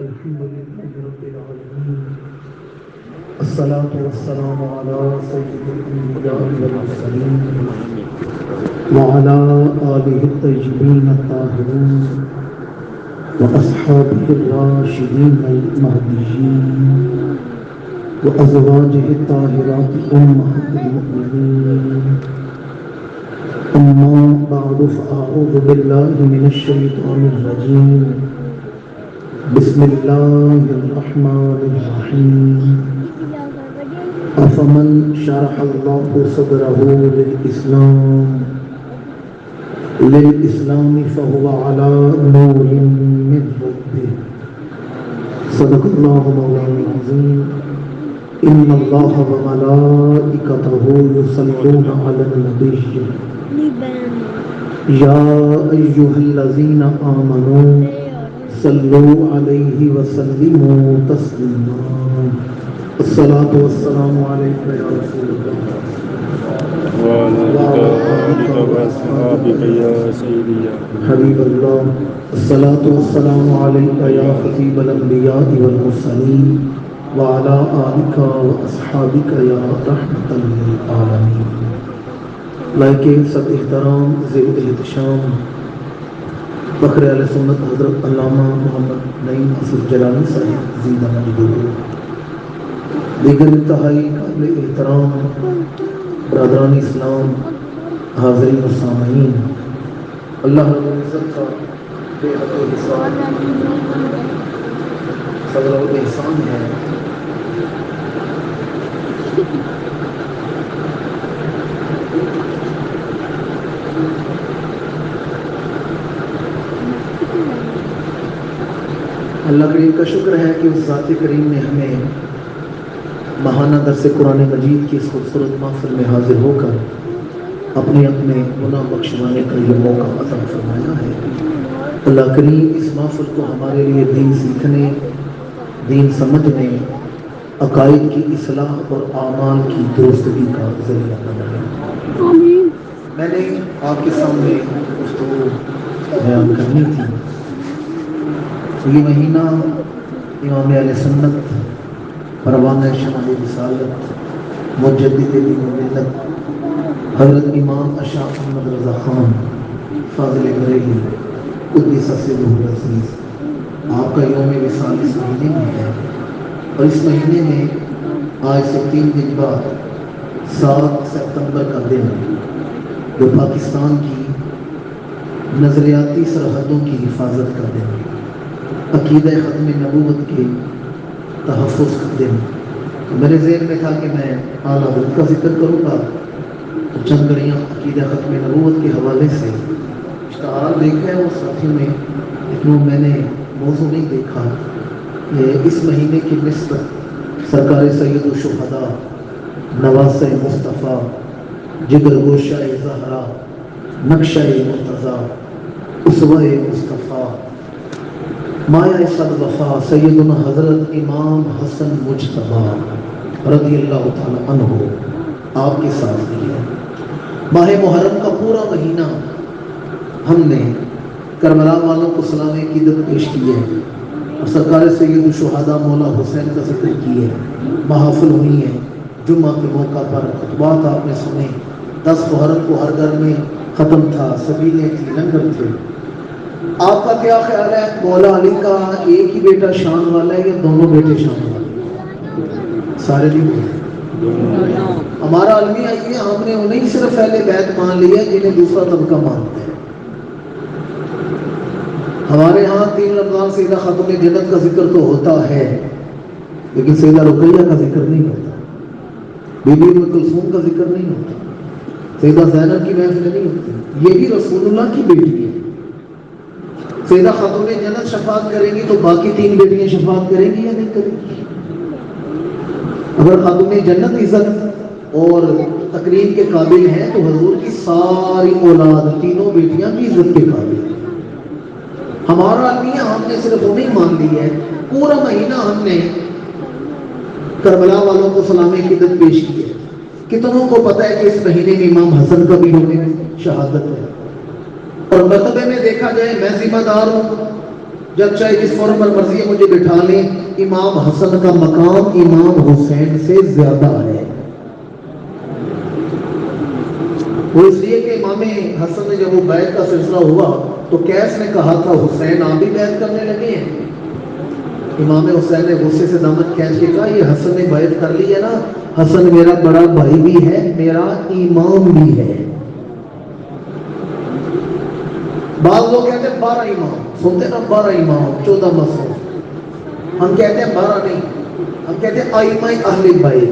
الحمد لله رب العالمين الصلاة والسلام على سيد الأنبياء والمرسلين وعلى آله الطيبين الطاهرين وأصحابه الراشدين المهديين وأزواجه الطاهرات أمهات المؤمنين أما بعد فأعوذ بالله من الشيطان الرجيم بسم الله الرحمن الرحيم أفمن شرح الله صدره للإسلام فهو على نور من ربه صدق الله مولانا العظيم إن الله وملائكته يصلون على النبي يا أيها الذين آمنوا صلوا عليه وسلموا تسليما الصلاة والسلام عليك يا رسول الله وعلى آلك وأصحابك يا سيدي يا حبيب الله الصلاة والسلام عليك يا خطيب الأنبياء والمرسلين وعلى آلك وأصحابك يا رحمة للعالمين لائق سب احترام ذی الاحتشام فخر اہل سنت حضرت علامہ محمد نعیم اسد جلانی صاحب زندہ مجدور دیگر انتہائی قابل احترام برادران اسلام حاضرین و سامعین اللہ رب العزت کا بے حد احسان فضل و احسان ہے اللہ کریم کا شکر ہے کہ اس ذات کریم نے ہمیں ماہانہ درس قرآن مجید کی اس خوبصورت محفل میں حاضر ہو کر اپنے گناہ بخشوانے کا یہ موقع عطا فرمایا ہے۔ اللہ کریم اس محفل کو ہمارے لیے دین سیکھنے، دین سمجھنے، عقائد کی اصلاح اور اعمال کی درستگی کا ذریعہ بنائے۔ میں نے آپ کے سامنے گفتگو بیان کرنی تھی۔ یہ مہینہ امام اہل سنت پروانہ شمع رسالت مجدد دین و ملت حضرت امام اشاع احمد رضا خان فاضل بریلی قدس سرہ العزیز آپ کا یوم وصال اس مہینے میں ہے، اور اس مہینے میں آج سے 3 دن بعد 7 ستمبر کا دن جو پاکستان کی نظریاتی سرحدوں کی حفاظت کا دن، عقیدہ ختم نبوت کے تحفظ کا دن، میرے ذہن میں تھا کہ میں اعلیٰ حضرت کا ذکر کروں گا، چند گھڑیاں عقیدہ ختم نبوت کے حوالے سے اشتہار دیکھا ہے وہ ساتھیوں نے، لیکن میں نے موضوع نہیں دیکھا کہ اس مہینے کی نسبت سرکار سید الشہداء نواسہ مصطفیٰ جگر گوشہ زہرا نقشہ مرتضیٰ اسوہ مصطفیٰ مایا صد وفا سیدنا حضرت امام حسن مجتبیٰ رضی اللہ تعالی عنہ آپ کے ساتھ دیا۔ ماہ محرم کا پورا مہینہ ہم نے کربلا والوں کو سلام عقیدت پیش کی ہے، اور سرکار سید الشہداء مولا حسین کا ذکر کی ہے، محافل ہوئی ہے، جمعہ کے موقع پر خطبات آپ نے سنے، 10 محرم کو ہر گھر میں ختم تھا، سبیلیں تھی، لنگر تھے۔ آپ کا کیا خیال ہے مولا علی کا ایک ہی بیٹا شان والا ہے یا دونوں بیٹے شان والے؟ سارے نہیں ہوئے۔ ہمارا المیہ یہ ہم نے انہیں صرف اہل بیت مان لیا جنہیں دوسرا طبقہ مانتے ہیں۔ ہمارے ہاں 3 رمضان سیدہ خاتون جنت کا ذکر تو ہوتا ہے، لیکن سیدہ رقیہ کا ذکر نہیں ہوتا، بی بی ام کلثوم کا ذکر نہیں ہوتا، سیدہ زینب کی محفل نہیں ہوتی۔ یہ بھی رسول اللہ کی بیٹی ہے۔ سیدہ خاتون جنت شفاعت کریں گی تو باقی 3 بیٹیاں شفاعت کریں گی یا نہیں کریں گی؟ اگر خاتون جنت عزت اور تقریم کے قابل ہیں تو حضور کی ساری اولاد 3 بیٹیاں بھی عزت کے قابل ہیں۔ ہمارا المیہ ہم نے صرف انہیں مان لی ہے، پورا مہینہ ہم نے کربلا والوں کو سلام عقیدت پیش کی ہے۔ کتنوں کو پتہ ہے کہ اس مہینے میں امام حسن کا بھی یوم شہادت ہے، اور مرتبے میں دیکھا جائے میں ذمہ دار ہوں جب چاہے جس فورم پر مرضی ہے مجھے بٹھا لیں، امام حسن کا مقام امام حسین سے زیادہ ہے۔ وہ اس لیے کہ امام حسن نے جب وہ بیعت کا سلسلہ ہوا تو کیس نے کہا تھا حسین آپ بھی بیعت کرنے لگے ہیں؟ امام حسین نے غصے سے دامن کھینچ کے کہا یہ حسن نے بیعت کر لی ہے نا، حسن میرا بڑا بھائی بھی ہے، میرا امام بھی ہے۔ بعض لوگ کہتے ہیں 12 امام، سنتے نا 12 امام 14 مسجد، ہم کہتے ہیں 12 نہیں، ہم کہتے ہیں ائمہ اہل بیت۔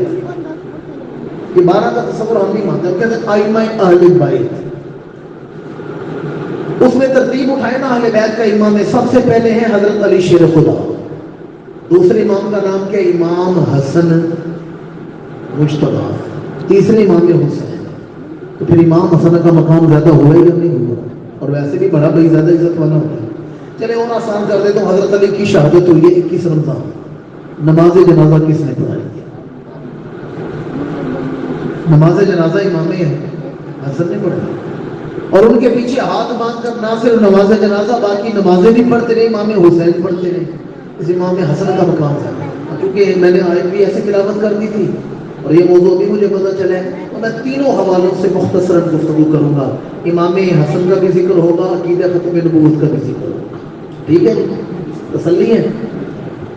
یہ 12 کا تصور ہم نہیں مانتے، ہم کہتے ہیں ائمہ اہل بیت۔ اس میں ترتیب اٹھائے نا اہل بیت کا امام ہے، سب سے پہلے ہیں حضرت علی شیر خدا، دوسرے امام کا نام کیا؟ امام حسن مجتبی، تیسرے امام حسین۔ تو پھر امام حسن کا مقام زیادہ ہوا ہی نہیں ہوا، اور ویسے بھی بڑا بھائی زیادہ عزت والا ہوتا ہے۔ چلے اور آسان کر دے تو حضرت علی کی شہادت ہوئی ہے 21 رمضان، نماز جنازہ کس نے پڑھائی ہے؟ نماز جنازہ امام حسن نے پڑھائی، اور ان کے پیچھے ہاتھ باندھ کر نہ صرف نماز جنازہ باقی نمازیں بھی پڑھتے رہے، امام حسین پڑھتے رہے۔ اس امام حسن کا مقام ہے، کیونکہ میں نے آیت بھی ایسے تلاوت کر دی تھی اور یہ موضوع بھی مجھے پتہ چلا ہے، اور میں تینوں حوالوں سے مختصراً گفتگو کروں گا۔ امام حسن کا بھی ذکر ہوگا، عقیدہ ختم نبوت کا بھی ذکر ہوگا، ٹھیک ہے؟ تسلی ہے؟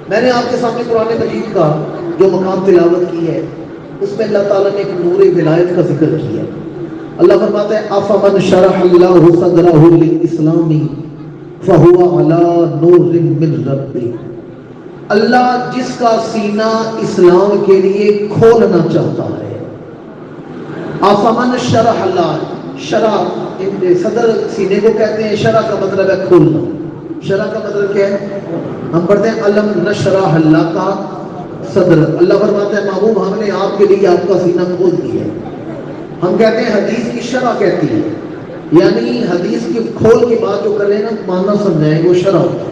میں نے آپ کے سامنے قرآن مجید کا جو مقام تلاوت کی ہے اس میں اللہ تعالیٰ نے ایک نور ولایت کا ذکر کیا ہے۔ اللہ فرماتا ہے افمن شرح اللہ صدرہ للاسلام فہو علی نور من ربہ، اللہ جس کا سینہ اسلام کے لیے کھولنا چاہتا ہے۔ افمن شرح اللہ، شرح صدر سینے کو کہتے ہیں، شرح کا مطلب ہے کھولنا۔ شرح کا مطلب کیا ہے؟ ہم پڑھتے ہیں علم نشرح اللہ کا صدر، اللہ فرماتا ہے محبوب ہم نے آپ کے لیے آپ کا سینہ کھول دیا ہے۔ ہم کہتے ہیں حدیث کی شرح کہتی ہے، یعنی حدیث کی کھول کے بعد جو کریں نا ماننا سمجھائیں وہ شرح ہوتا ہے۔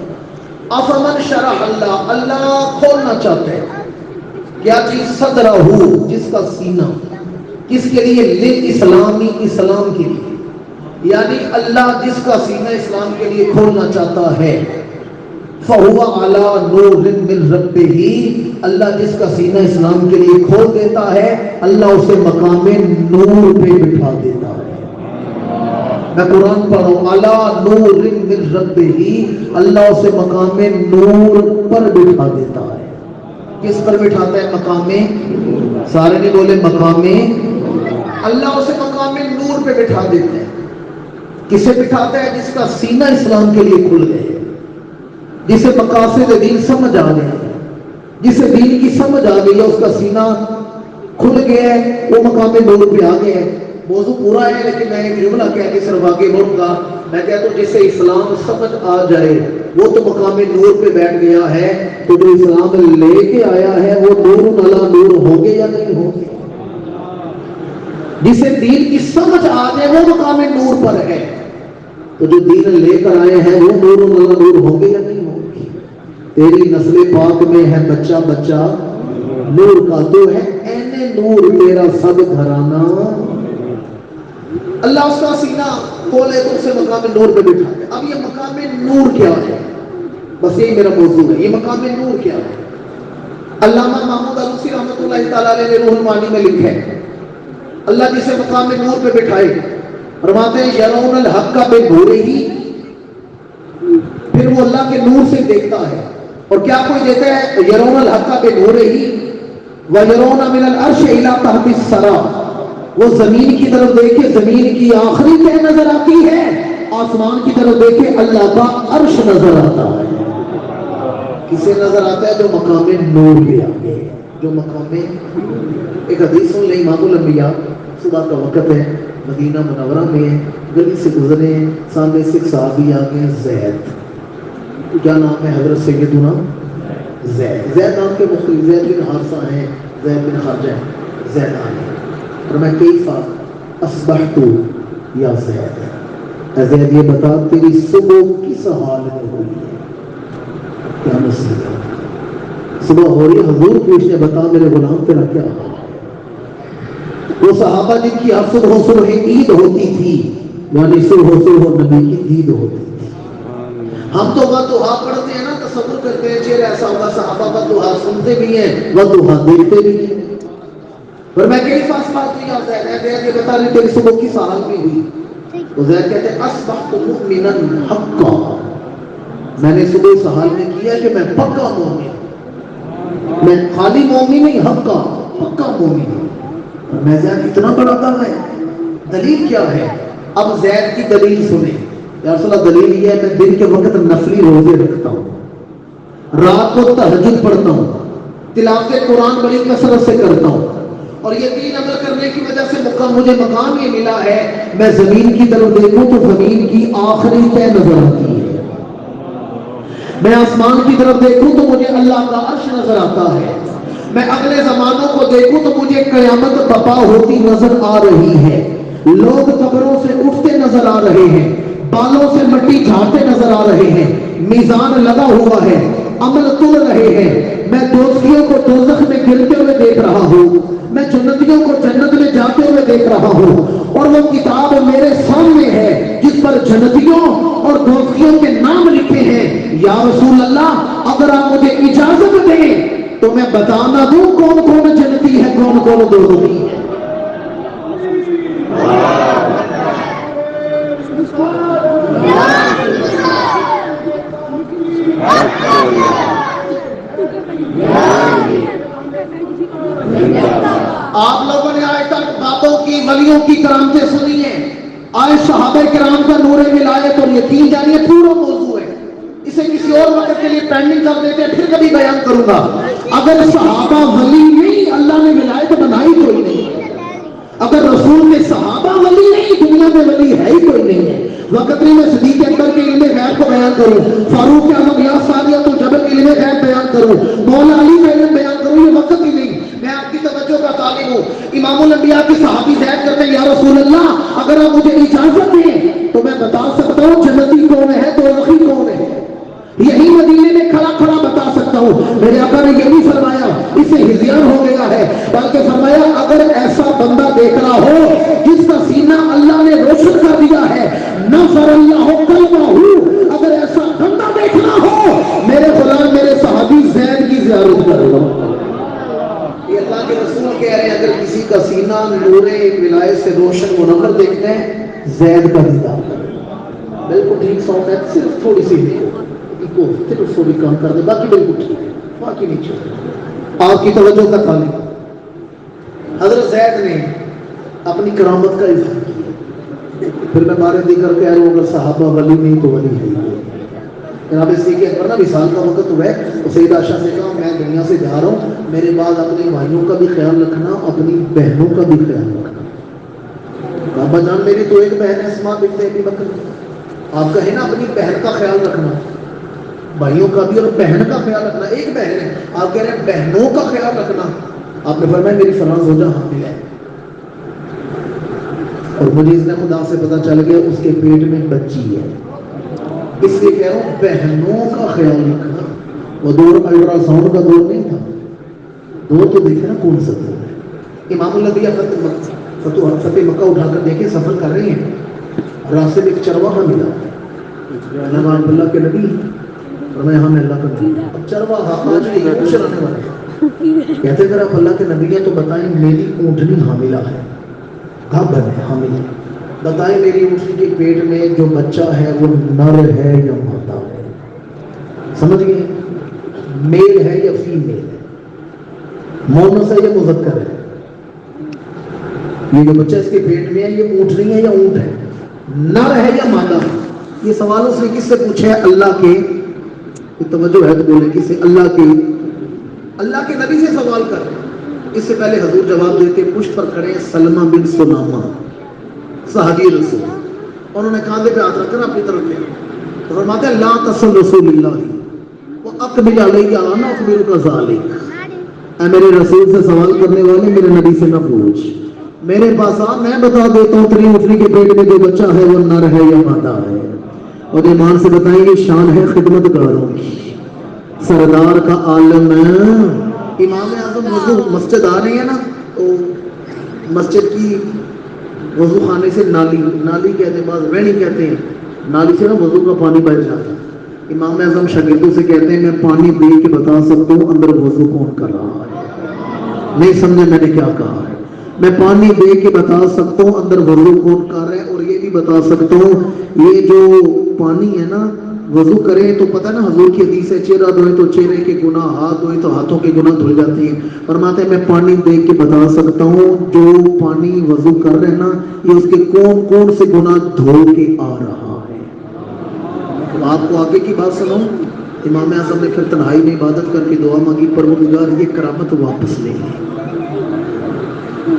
افمن شرح اللہ، اللہ کھولنا چاہتے ہیں کیا چیز؟ صدرہ، جس کا سینہ، کس کے لیے؟ للاسلامی، اسلام کے لیے، یعنی اللہ جس کا سینہ اسلام کے لیے کھولنا چاہتا ہے۔ فہو علی نور من ربہ، اللہ جس کا سینہ اسلام کے لیے کھول دیتا ہے اللہ اسے مقام نور پہ بٹھا دیتا ہے۔ میں قرآن پڑھوں، علی نور من ربہ، اللہ اسے مقام نور پر بٹھا دیتا ہے۔ کس پر بٹھاتا ہے؟ مقام، سارے نے بولے مقام، اللہ اسے مقام نور پہ بٹھا دیتا ہے۔ کسے بٹھاتا ہے؟ جس کا سینہ اسلام کے لیے کھل گئے، جسے مقاصد دین سمجھ آ گیا، جسے دین کی سمجھ آ گئی ہے، اس کا سینہ کھل گیا ہے، وہ مقام نور پہ آ گیا ہے۔ موضوع پورا ہے لیکن میں ایک جملہ کہہ کے صرف آگے بڑھوں گا۔ میں کہتا ہوں جسے اسلام سمجھ آ جائے وہ تو مقام نور پہ بیٹھ گیا ہے، تو جو اسلام لے کے آیا ہے وہ نور علی نور ہوں گے یا نہیں ہوں گے؟ جسے دین کی سمجھ آ جائے وہ مقام نور پر ہے، تو جو دین لے کر آئے ہیں وہ نور علی نور ہوں گے یا نہیں ہوں گے؟ تیری نسل پاک میں ہے بچہ بچہ نور کا، تو ہے این نور تیرا سب گھرانہ۔ اللہ اس کا سینہ کھولے تو اسے مقام نور پہ بٹھا دے۔ اب یہ مقام نور کیا ہے؟ بس یہی میرا موضوع ہے، یہ مقام نور کیا ہے؟ علامہ محمود علوسی رحمۃ اللہ تعالیٰ علیہ نے روح المعانی میں لکھا ہے اللہ جسے مقام نور پہ بٹھائے، فرماتے ہیں یرون الحق کا بے نورہ ہی، پھر وہ اللہ کے نور سے دیکھتا ہے، اور کیا کوئی دیتا ہے؟ یرون الحق کا بے نورہ ہی وَيَرَوْنَ مِنَ الْعَرْشِ إِلَىٰ تَحْتِ الثَّرَىٰ، وہ زمین کی طرف دیکھے زمین کی آخری تہ نظر آتی ہے، آسمان کی طرف دیکھے اللہ کا عرش نظر آتا ہے۔ کسے نظر آتا ہے؟ جو مقام نور پہ آگے، جو مقام، ایک حدیث سن لیں، امام الانبیاء، صبح کا وقت ہے، مدینہ منورہ میں ہے، گلی سے گزرے ہیں، سامنے سے ایک صحابی آگے ہیں زید، کیا نام ہے؟ حضرت سیدنا زید۔ زید نام کے مختلف، زید بن حارثہ ہیں، زید بن خارجہ ہیں، زید آئے اور میں کیفا اصبحت یا زید، اے زید یہ بتا تیری صبح کس حال میں ہوئی ہے؟ کیا مسئلہ ہے؟ صبح ہو رہی حضور پوچھنے بتا میرے غلام تیرا کیا حال ہے؟ وہ صحابہ جن کی ہر صبح صبح عید ہوتی تھی، یعنی صبح نبی کی عید ہوتی تھی، ہم تو وضحا پڑھتے ہیں نا، تصور کرتے ہیں چہرہ ایسا ہوگا، صحابہ وضحا سنتے بھی ہیں، وضحا دیکھتے بھی ہیں. پر میں کئی پاس بات نہیں آتا ہے، میں یہ بتا رہی تیری صبح کی سال بھی ہوئی. تو زید کہتے ہیں اصبحت مؤمنا حقا، میں نے صبح سحال میں کیا کہ میں پکا مومن، میں خالی مومن نہیں، حقا پکا مومن. میں زید اتنا بڑا دعویٰ ہے، دلیل کیا ہے؟ اب زید کی دلیل سنیں. یا رسول اللہ دلیل یہ ہے میں دن کے وقت نفلی روزے رکھتا ہوں، رات کو تہجد پڑھتا ہوں، تلاوت قرآن بڑی کثرت سے کرتا ہوں، اور یہ تین عمل کرنے کی وجہ سے مجھے مقام یہ ملا ہے، میں زمین کی طرف دیکھوں تو زمین کی آخری تہ نظر آتی ہے، میں آسمان کی طرف دیکھوں تو مجھے اللہ کا عرش نظر آتا ہے، میں اگلے زمانوں کو دیکھوں تو مجھے قیامت برپا ہوتی نظر آ رہی ہے، لوگ قبروں سے اٹھتے نظر آ رہے ہیں، بالوں سے مٹی جھاڑتے نظر آ رہے ہیں، میزان لگا ہوا ہے، عمل تل رہے ہیں، میں دوزخیوں کو دوزخ میں گرتے ہوئے دیکھ رہا ہوں، میں جنتیوں کو جنت میں جاتے ہوئے دیکھ رہا ہوں، اور وہ کتاب میرے سامنے ہے جس پر جنتیوں اور دوزخیوں کے نام لکھے ہیں. یا رسول اللہ اگر آپ مجھے اجازت دیں تو میں بتانا دوں کون کون جنتی ہے کون کون دوزخی ہے. آپ لوگوں نے آج تک بابوں کی ولیوں کی کرامتیں سنی ہیں، آج صحابہ کرام کا نور ولایت اور یقین جانیے پورا موضوع ہے، اسے کسی اور وقت کے لیے پینڈنگ کر دیتے ہیں، پھر کبھی بیان کروں گا. اگر صحابہ ولی نہیں اللہ نے ولایت بنائی کوئی نہیں، اگر رسول کے صحابہ ولی نہیں دنیا میں ولی ہے ہی کوئی نہیں ہے. وقت نہیں میں صدیق اکبر کے علم غیب کو بیان کروں، فاروق اعظم یا ثانیہ الجبل کے علم غیب بیان کروں، مولا علی کا علم بیان کروں، یہ وقت ہی نہیں. میں آپ کی توجہ کا طالب ہوں. امام الانبیاء کی صحابی زید کرتے ہیں یا رسول اللہ اگر آپ مجھے اجازت دیں تو میں بتا سکتا ہوں جنتی کون ہے دوزخی کون ہے، یہی مدینے میں کھڑا کھڑا بتا سکتا ہوں. میرے آقا نے یہ نہیں فرمایا اس سے ہذیان ہو گیا ہے، بلکہ فرمایا اگر ایسا بندہ دیکھ رہا ہو جس کا سینہ اللہ نے روشن کر دیا ہے نظر اللہ قلبہ، اگر ایسا بندہ دیکھنا ہو میرے غلام میرے صحابی زید کی زیارت کر لو. یہ اللہ کے رسول کہہ رہے ہیں اگر کسی کا سینہ نور ولایت سے روشن منور دیکھتے ہیں زید کا دیدار کریں. بالکل ٹھیک ساؤنڈ ہے، صرف تھوڑی سی کو صرف تھوڑی کم کر دے، باقی بالکل ٹھیک ہے، باقی نہیں چھوڑے. آپ کی توجہ کا طالب حضرت زید نے اپنی کرامت کا اظہار کیا. پھر میں بارے دیگر کہہ رہا ہوں اگر صحابہ ولی نہیں تو ولی ہے. جناب صدیق اکبر نا مثال کا وقت ہوا ہے، سید عائشہ سے کہا میں دنیا سے جا رہا ہوں، میرے بعد اپنے بھائیوں کا بھی خیال رکھنا، اپنی بہنوں کا بھی خیال رکھنا. بابا جان میری تو ایک بہن ہے اسماء بنت ابی بکر، آپ کہیں نا اپنی بہن کا خیال رکھنا، بھائیوں کا بھی اور بہن کا خیال رکھنا. ایک بہن ہے آپ کہہ رہے ہیں بہنوں کا خیال رکھنا. آپ نے فرمایا میری فلاں زوجہ حامل ہے اور مجھے اس نے خدا سے پتا چل گیا اس کے پیٹ میں بچی ہے، اس لیے کہہ رہا ہوں بہنوں کا خیال رکھنا. وہ دور الٹرا ساؤنڈ کا دور نہیں تھا، دور تو دیکھے نا کون سا دور ہے. امام الانبیاء فتح مکہ اٹھا کر دیکھے سفر کر رہے ہیں، راستے میں ایک چرواہا ملا، نام اللہ کے نبی فرمایا ہاں میں اللہ کا نبی. اب چرواہا آج بھی ایموشن آنے والے کہتے اگر آپ اللہ کے نبی ہیں تو بتائیں میری اونٹنی حاملہ ہے، کب ہے حاملہ، بتائیں میری اونٹنی کے پیٹ میں جو بچہ ہے وہ نر ہے یا مادہ ہے. سمجھ گئے؟ میل ہے یا فیمیل ہے، مونس ہے یا مذکر ہے. یہ جو بچہ اس کے پیٹ میں ہے یہ اونٹنی ہے یا اونٹ ہے، نر ہے یا مادہ ہے. یہ سوال اس نے کس سے پوچھا ہے؟ اللہ کے، توجہ ہے تو بولے کس سے؟ اللہ کے نبی سے سوال کر رہے ہیں. اس سے پہلے حضور جواب دیتے پشت پر کھڑے ہیں سلمہ بن سلامہ صحابی رسول، انہوں نے کاندھے پہ ہاتھ رکھ کر اپنی طرف کیا تو فرماتے ہیں لا تصل رسول اللہ وہ اقبل علیہ انا اخبرک ذالک. اے میرے رسول سے سوال کرنے والے میرے نبی سے نہ پوچھ، میرے پاس آ میں بتا دیتا ہوں تیری اٹھنی کے پیٹ میں جو بچہ ہے وہ نر ہے یا مادہ ہے. اور ایمان سے بتائیں گے شان ہے خدمت گاروں کی، سردار کا عالم ہے. امام اعظم وضو مسجد آ رہی ہے نا تو مسجد کی وضو خانے سے نالی کہتے ہیں، بعض وینی کہتے ہیں، نالی سے نا وضو کا پانی بہ جاتا ہے. امام اعظم شاگردوں سے کہتے ہیں میں پانی دے کے بتا سکتا ہوں اندر وضو کون کر رہا ہے. نہیں سمجھے میں نے کیا کہا ہے؟ میں پانی دے کے بتا سکتا ہوں اندر وضو کون کر رہا ہے، اور یہ بھی بتا سکتا ہوں یہ جو پانی ہے نا، وضو کرے تو پتہ نا حضور کی حدیث ہے چہرہ دھوئے تو چہرے کے گناہ، ہاتھ دھوئے تو ہاتھوں کے گناہ دھل جاتے ہیں. فرماتے ہیں میں پانی دے کے بتا سکتا ہوں جو پانی وضو کر رہے ہیں نا یہ اس کے کون کون سے گناہ دھو کے آ رہا ہے. تو آپ کو آگے کی بات سناؤں. امام اعظم نے پھر تنہائی میں عبادت کر کے دعا مانگی، پروردگار یہ کرامت واپس لے لے،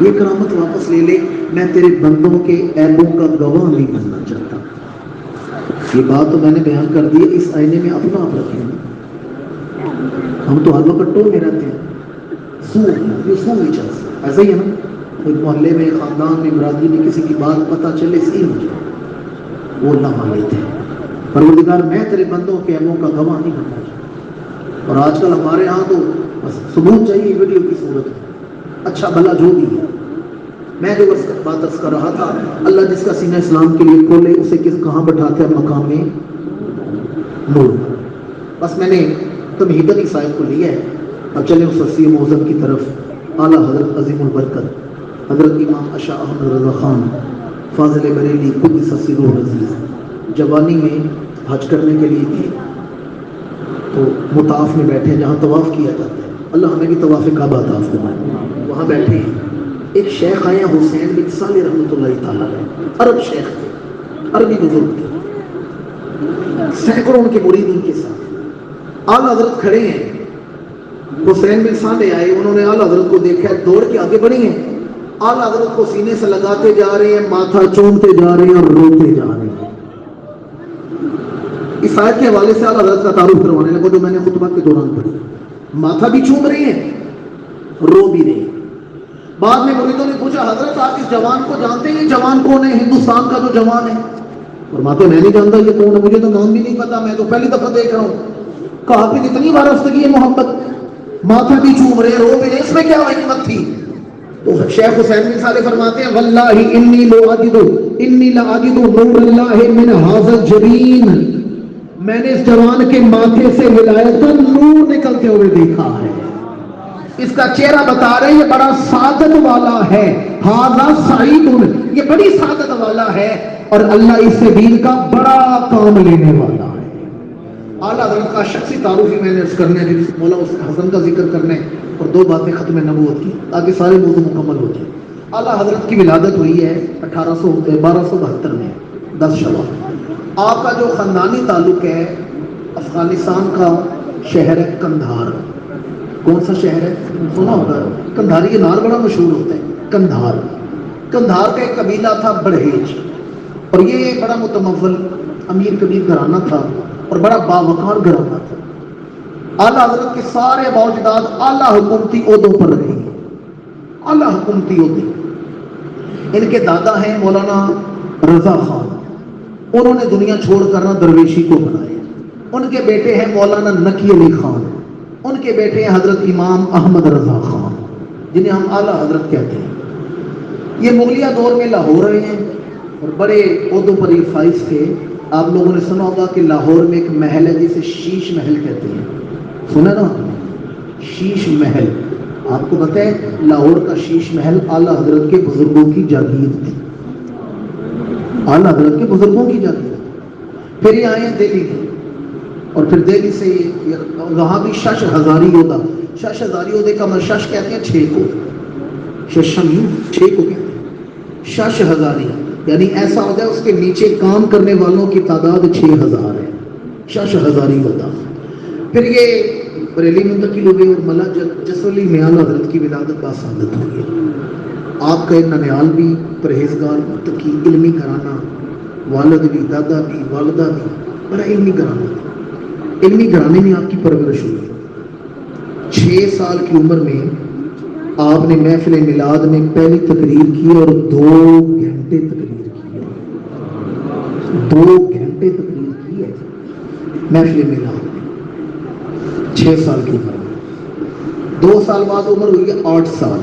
یہ کرامت واپس لے لے، میں تیرے بندوں کے عیبوں کا گواہ نہیں بننا چاہتا. یہ بات تو میں نے بیان کر دی، اس آئینے میں اپنا آپ رکھیں. ہم تو ہر وقت ٹول میں رہتے ہیں، ایسا ہی ہے نا. ایک محلے میں، خاندان میں، برادری میں کسی کی بات پتہ چلے صحیح ہو جائے، وہ اللہ مان لیتے ہیں. پروردگار میں تیرے بندوں کے عیبوں کا گواہ نہیں بننا چاہتا. اور آج کل ہمارے ہاں تو بس ثبوت چاہیے ویڈیو کی صورت میں، اچھا بھلا جو بھی ہے. میں جو بات عرض کر رہا تھا، اللہ جس کا سینہ اسلام کے لیے کھولے اسے کہاں بٹھاتے ہیں؟ مقام میں نور. بس میں نے تمہید علی صاحب کو لیا ہے. اب چلیں اس وسیع موضوع کی طرف. اعلیٰ حضرت عظیم البرکت حضرت امام اشا احمد رضا خان فاضل بریلی قدس سرہ العزیز جوانی میں حج کرنے کے لیے تھے تو مطاف میں بیٹھے جہاں طواف کیا جاتا ہے. اللہ ہمیں بھی طواف کعبہ عطا فرمائے. وہاں بیٹھے ہیں، ایک شیخ آئے حسین بن صالح رحمۃ اللہ تعالیٰ علیہ، عرب شیخ تھے، عربی بزرگ تھے، سینکڑوں ان کے مرید ان کے ساتھ. اعلیٰ حضرت کھڑے ہیں، حسین بن صالح آئے، انہوں نے اعلیٰ حضرت کو دیکھا، دوڑ کے آگے بڑھی ہیں، اعلیٰ حضرت کو سینے سے لگاتے جا رہے ہیں، ماتھا چومتے جا رہے ہیں اور روتے جا رہے ہیں. اس آیت کے حوالے سے اعلیٰ حضرت کا تعارف کروانے لگا جو میں نے خطبہ کے دوران پڑھی. ماتھا بھی چوم رہے ہیں، رو بھی رہے ہیں. بعد میں مریدوں نے پوچھا حضرت آپ اس جوان کو جانتے ہیں؟ یہ جوان کون ہے؟ ہندوستان کا جو جوان ہے. فرماتے میں نہیں جانتا یہ کون ہے، مجھے تو نام بھی نہیں پتا، میں تو پہلی دفعہ دیکھ رہا ہوں. کہا کہ اتنی وابستگی ہے محبت، ماتھا بھی چوم رہے، رو بھی رہے، اس میں کیا حکمت تھی؟ تو شیخ حسین بن صالح فرماتے ہیں واللہ انی لعاجد نور اللہ من ھذا الجبین، میں نے اس جوان کے ماتھے سے ولایت کا نور نکلتے ہوئے دیکھا ہے. اس کا چہرہ بتا رہے ہیں یہ بڑا سعادت والا ہے، ھذا سعید، یہ بڑی سعادت والا ہے اور اللہ اس سے دین کا بڑا کام لینے والا ہے. اعلیٰ حضرت کا شخصی تعارف ہی میں نے کرنا ہے، مولا حسن کا ذکر کرنا ہے اور دو باتیں ختم نبوت کی، آگے سارے موضوع مکمل ہو جائیں. اعلیٰ حضرت کی ولادت ہوئی ہے 1272 میں 10 شوال. آپ کا جو خاندانی تعلق ہے افغانستان کا شہر ہے قندھار. کون سا شہر ہے؟ سنا ہوگا قندھاری، یہ نام بڑا مشہور ہوتا ہے. قندھار کا ایک قبیلہ تھا بڑھیج، اور یہ بڑا متمول امیر کبیر گھرانہ تھا اور بڑا باوقار گھرانہ تھا. اعلیٰ حضرت کے سارے باوجداد اعلیٰ حکومتی عہدوں پر رہے، اعلیٰ حکومتی عہدے. ان کے دادا ہیں مولانا رضا خان، انہوں نے دنیا چھوڑ کر نہ درویشی کو بنایا. ان کے بیٹے ہیں مولانا نقی علی خان، ان کے بیٹے ہیں حضرت امام احمد رضا خان جنہیں ہم اعلیٰ حضرت کہتے ہیں. یہ مغلیہ دور میں لاہور رہے ہیں اور بڑے عہدوں پر یہ فائز تھے. آپ لوگوں نے سنا ہوگا کہ لاہور میں ایک محل ہے جسے شیش محل کہتے ہیں، سنا نا؟ شیش محل، آپ کو پتہ ہے لاہور کا شیش محل اعلیٰ حضرت کے بزرگوں کی جاگیر تھی، اعلیٰ حضرت کے بزرگوں کی جاگیر. پھر یہ آئے دہلی میں، اور پھر دہلی سے وہاں بھی شش ہزاری عہدہ. شش ہزاری عہدے کا مطلب شش کہتے ہیں 6 کو، ششم 6 کو کہتے ہیں. شش ہزاری یعنی ایسا ہوتا ہے اس کے نیچے کام کرنے والوں کی تعداد 6000 ہے. شش ہزاری عہدہ. پھر یہ بریلی منتقل ہوئے اور ملا جسولی میں اعلیٰ حضرت کی ولادت باسعادت ہوئی. آپ کا ننیال بھی پرہیزگار متقی علمی گھرانہ، والد بھی، دادا بھی، والدہ بھی بڑا علمی گھرانہ. علمی گھرانے میں آپ کی پرورش ہوئی. 6 سال کی عمر میں آپ نے محفل میلاد میں پہلی تقریر کی اور 2 گھنٹے تقریر کی ہے. 2 گھنٹے تقریر کی ہے محفل میلاد میں 6 سال کی عمر میں. 2 سال بعد عمر ہوئی ہے 8 سال.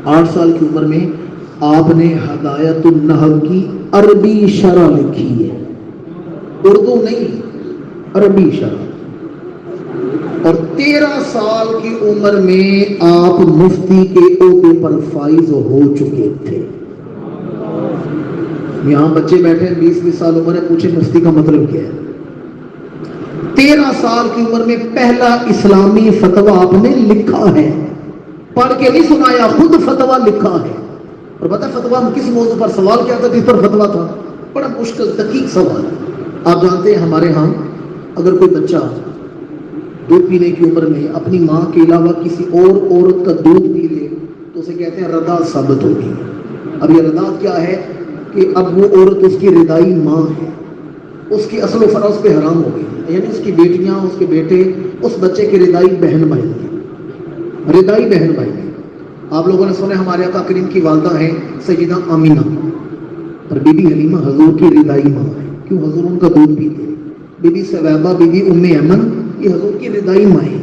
8 سال کی عمر میں آپ نے ہدایت النحو کی عربی شرح لکھی ہے، اردو نہیں، عربی شرح. اور 13 سال کی عمر میں آپ مفتی کے عہدے پر فائز ہو چکے تھے. یہاں بچے بیٹھے ہیں 20 سال عمر ہے, پوچھیں مفتی کا مطلب کیا ہے. 13 سال کی عمر میں پہلا اسلامی فتویٰ آپ نے لکھا ہے, پڑھ کے نہیں سنایا, خود فتویٰ لکھا ہے. اور پتہ فتویٰ کس موضوع پر, سوال کیا تھا, کس پر فتویٰ تھا؟ بڑا مشکل دقیق سوال. آپ جانتے ہیں ہمارے ہاں اگر کوئی بچہ دودھ پینے کی عمر میں اپنی ماں کے علاوہ کسی اور عورت کا دودھ پی لے تو اسے کہتے ہیں رضاعت ثابت ہوگی. اب یہ رضاعت کیا ہے کہ اب وہ عورت اس کی رضائی ماں ہے, اس کی اصل و فرع اس پہ حرام ہو گئی, یعنی اس کی بیٹیاں, اس کے بیٹے اس بچے کی رضائی بہن بھائی ہیں, رضائی بہن بھائی ہیں. آپ لوگوں نے سنا ہمارے آقا کریم کی والدہ ہیں سیدہ آمینہ, اور بی بی حلیمہ حضور کی رضائی ماں ہے. کیوں؟ حضور ان کا دودھ پیتے. بی بی ثویبہ, بی بی ام ایمن, یہ حضور کی رضائی ماں ہے.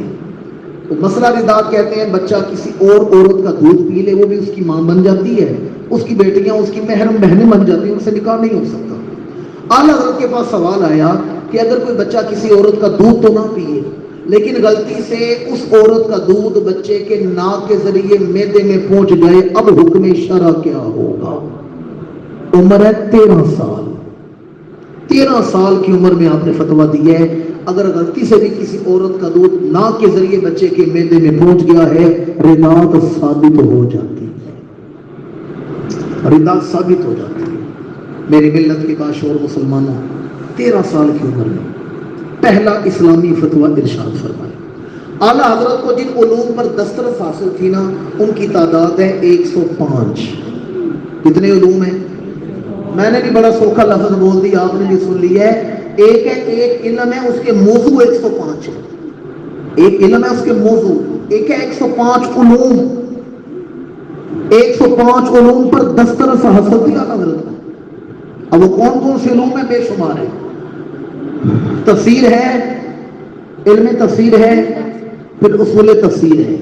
تو مسئلہ رضاعت کہتے ہیں بچہ کسی اور عورت کا دودھ پی لے, وہ بھی اس کی ماں بن جاتی ہے, اس کی بیٹیاں اس کی محرم بہنیں بن جاتی ہیں, ان سے نکاح نہیں ہو سکتا. اعلیٰ حضرت کے پاس سوال آیا کہ اگر کوئی بچہ کسی عورت کا دودھ تو نہ پیے لیکن غلطی سے اس عورت کا دودھ بچے کے ناک کے ذریعے معدے میں پہنچ جائے, اب حکم شرع کیا ہوگا؟ عمر ہے 13 سال. 13 سال کی عمر میں آپ نے فتویٰ دیا ہے اگر غلطی سے بھی کسی عورت کا دودھ ناک کے ذریعے بچے کے معدے میں پہنچ گیا ہے رضاعت ثابت ہو جاتی ہے, رضاعت ثابت ہو جاتی ہے. میری ملت کے باشعور مسلمانوں, 13 سال کی عمر میں پہلا اسلامی فتویٰ ارشاد فرمایا. اعلیٰ حضرت کو جن علوم پر دسترس حاصل تھی نا ان کی تعداد ہے 105. کتنے علوم ہیں؟ میں نے بھی بڑا سوکھا لفظ بول دیا, آپ نے بھی سن لیا ہے. ایک ہے, ایک علم ہے, اس کے موضوع 105 ہے. ایک علم ہے اس کے موضوع, ایک ہے 105 علوم. 105 علوم پر دسترس حاصل تھی اعلیٰ حضرت کو. اب وہ کون کون سے علوم ہیں؟ بے شمار ہے. تفسیر ہے, علم تفسیر ہے, پھر اصول تفسیر ہے,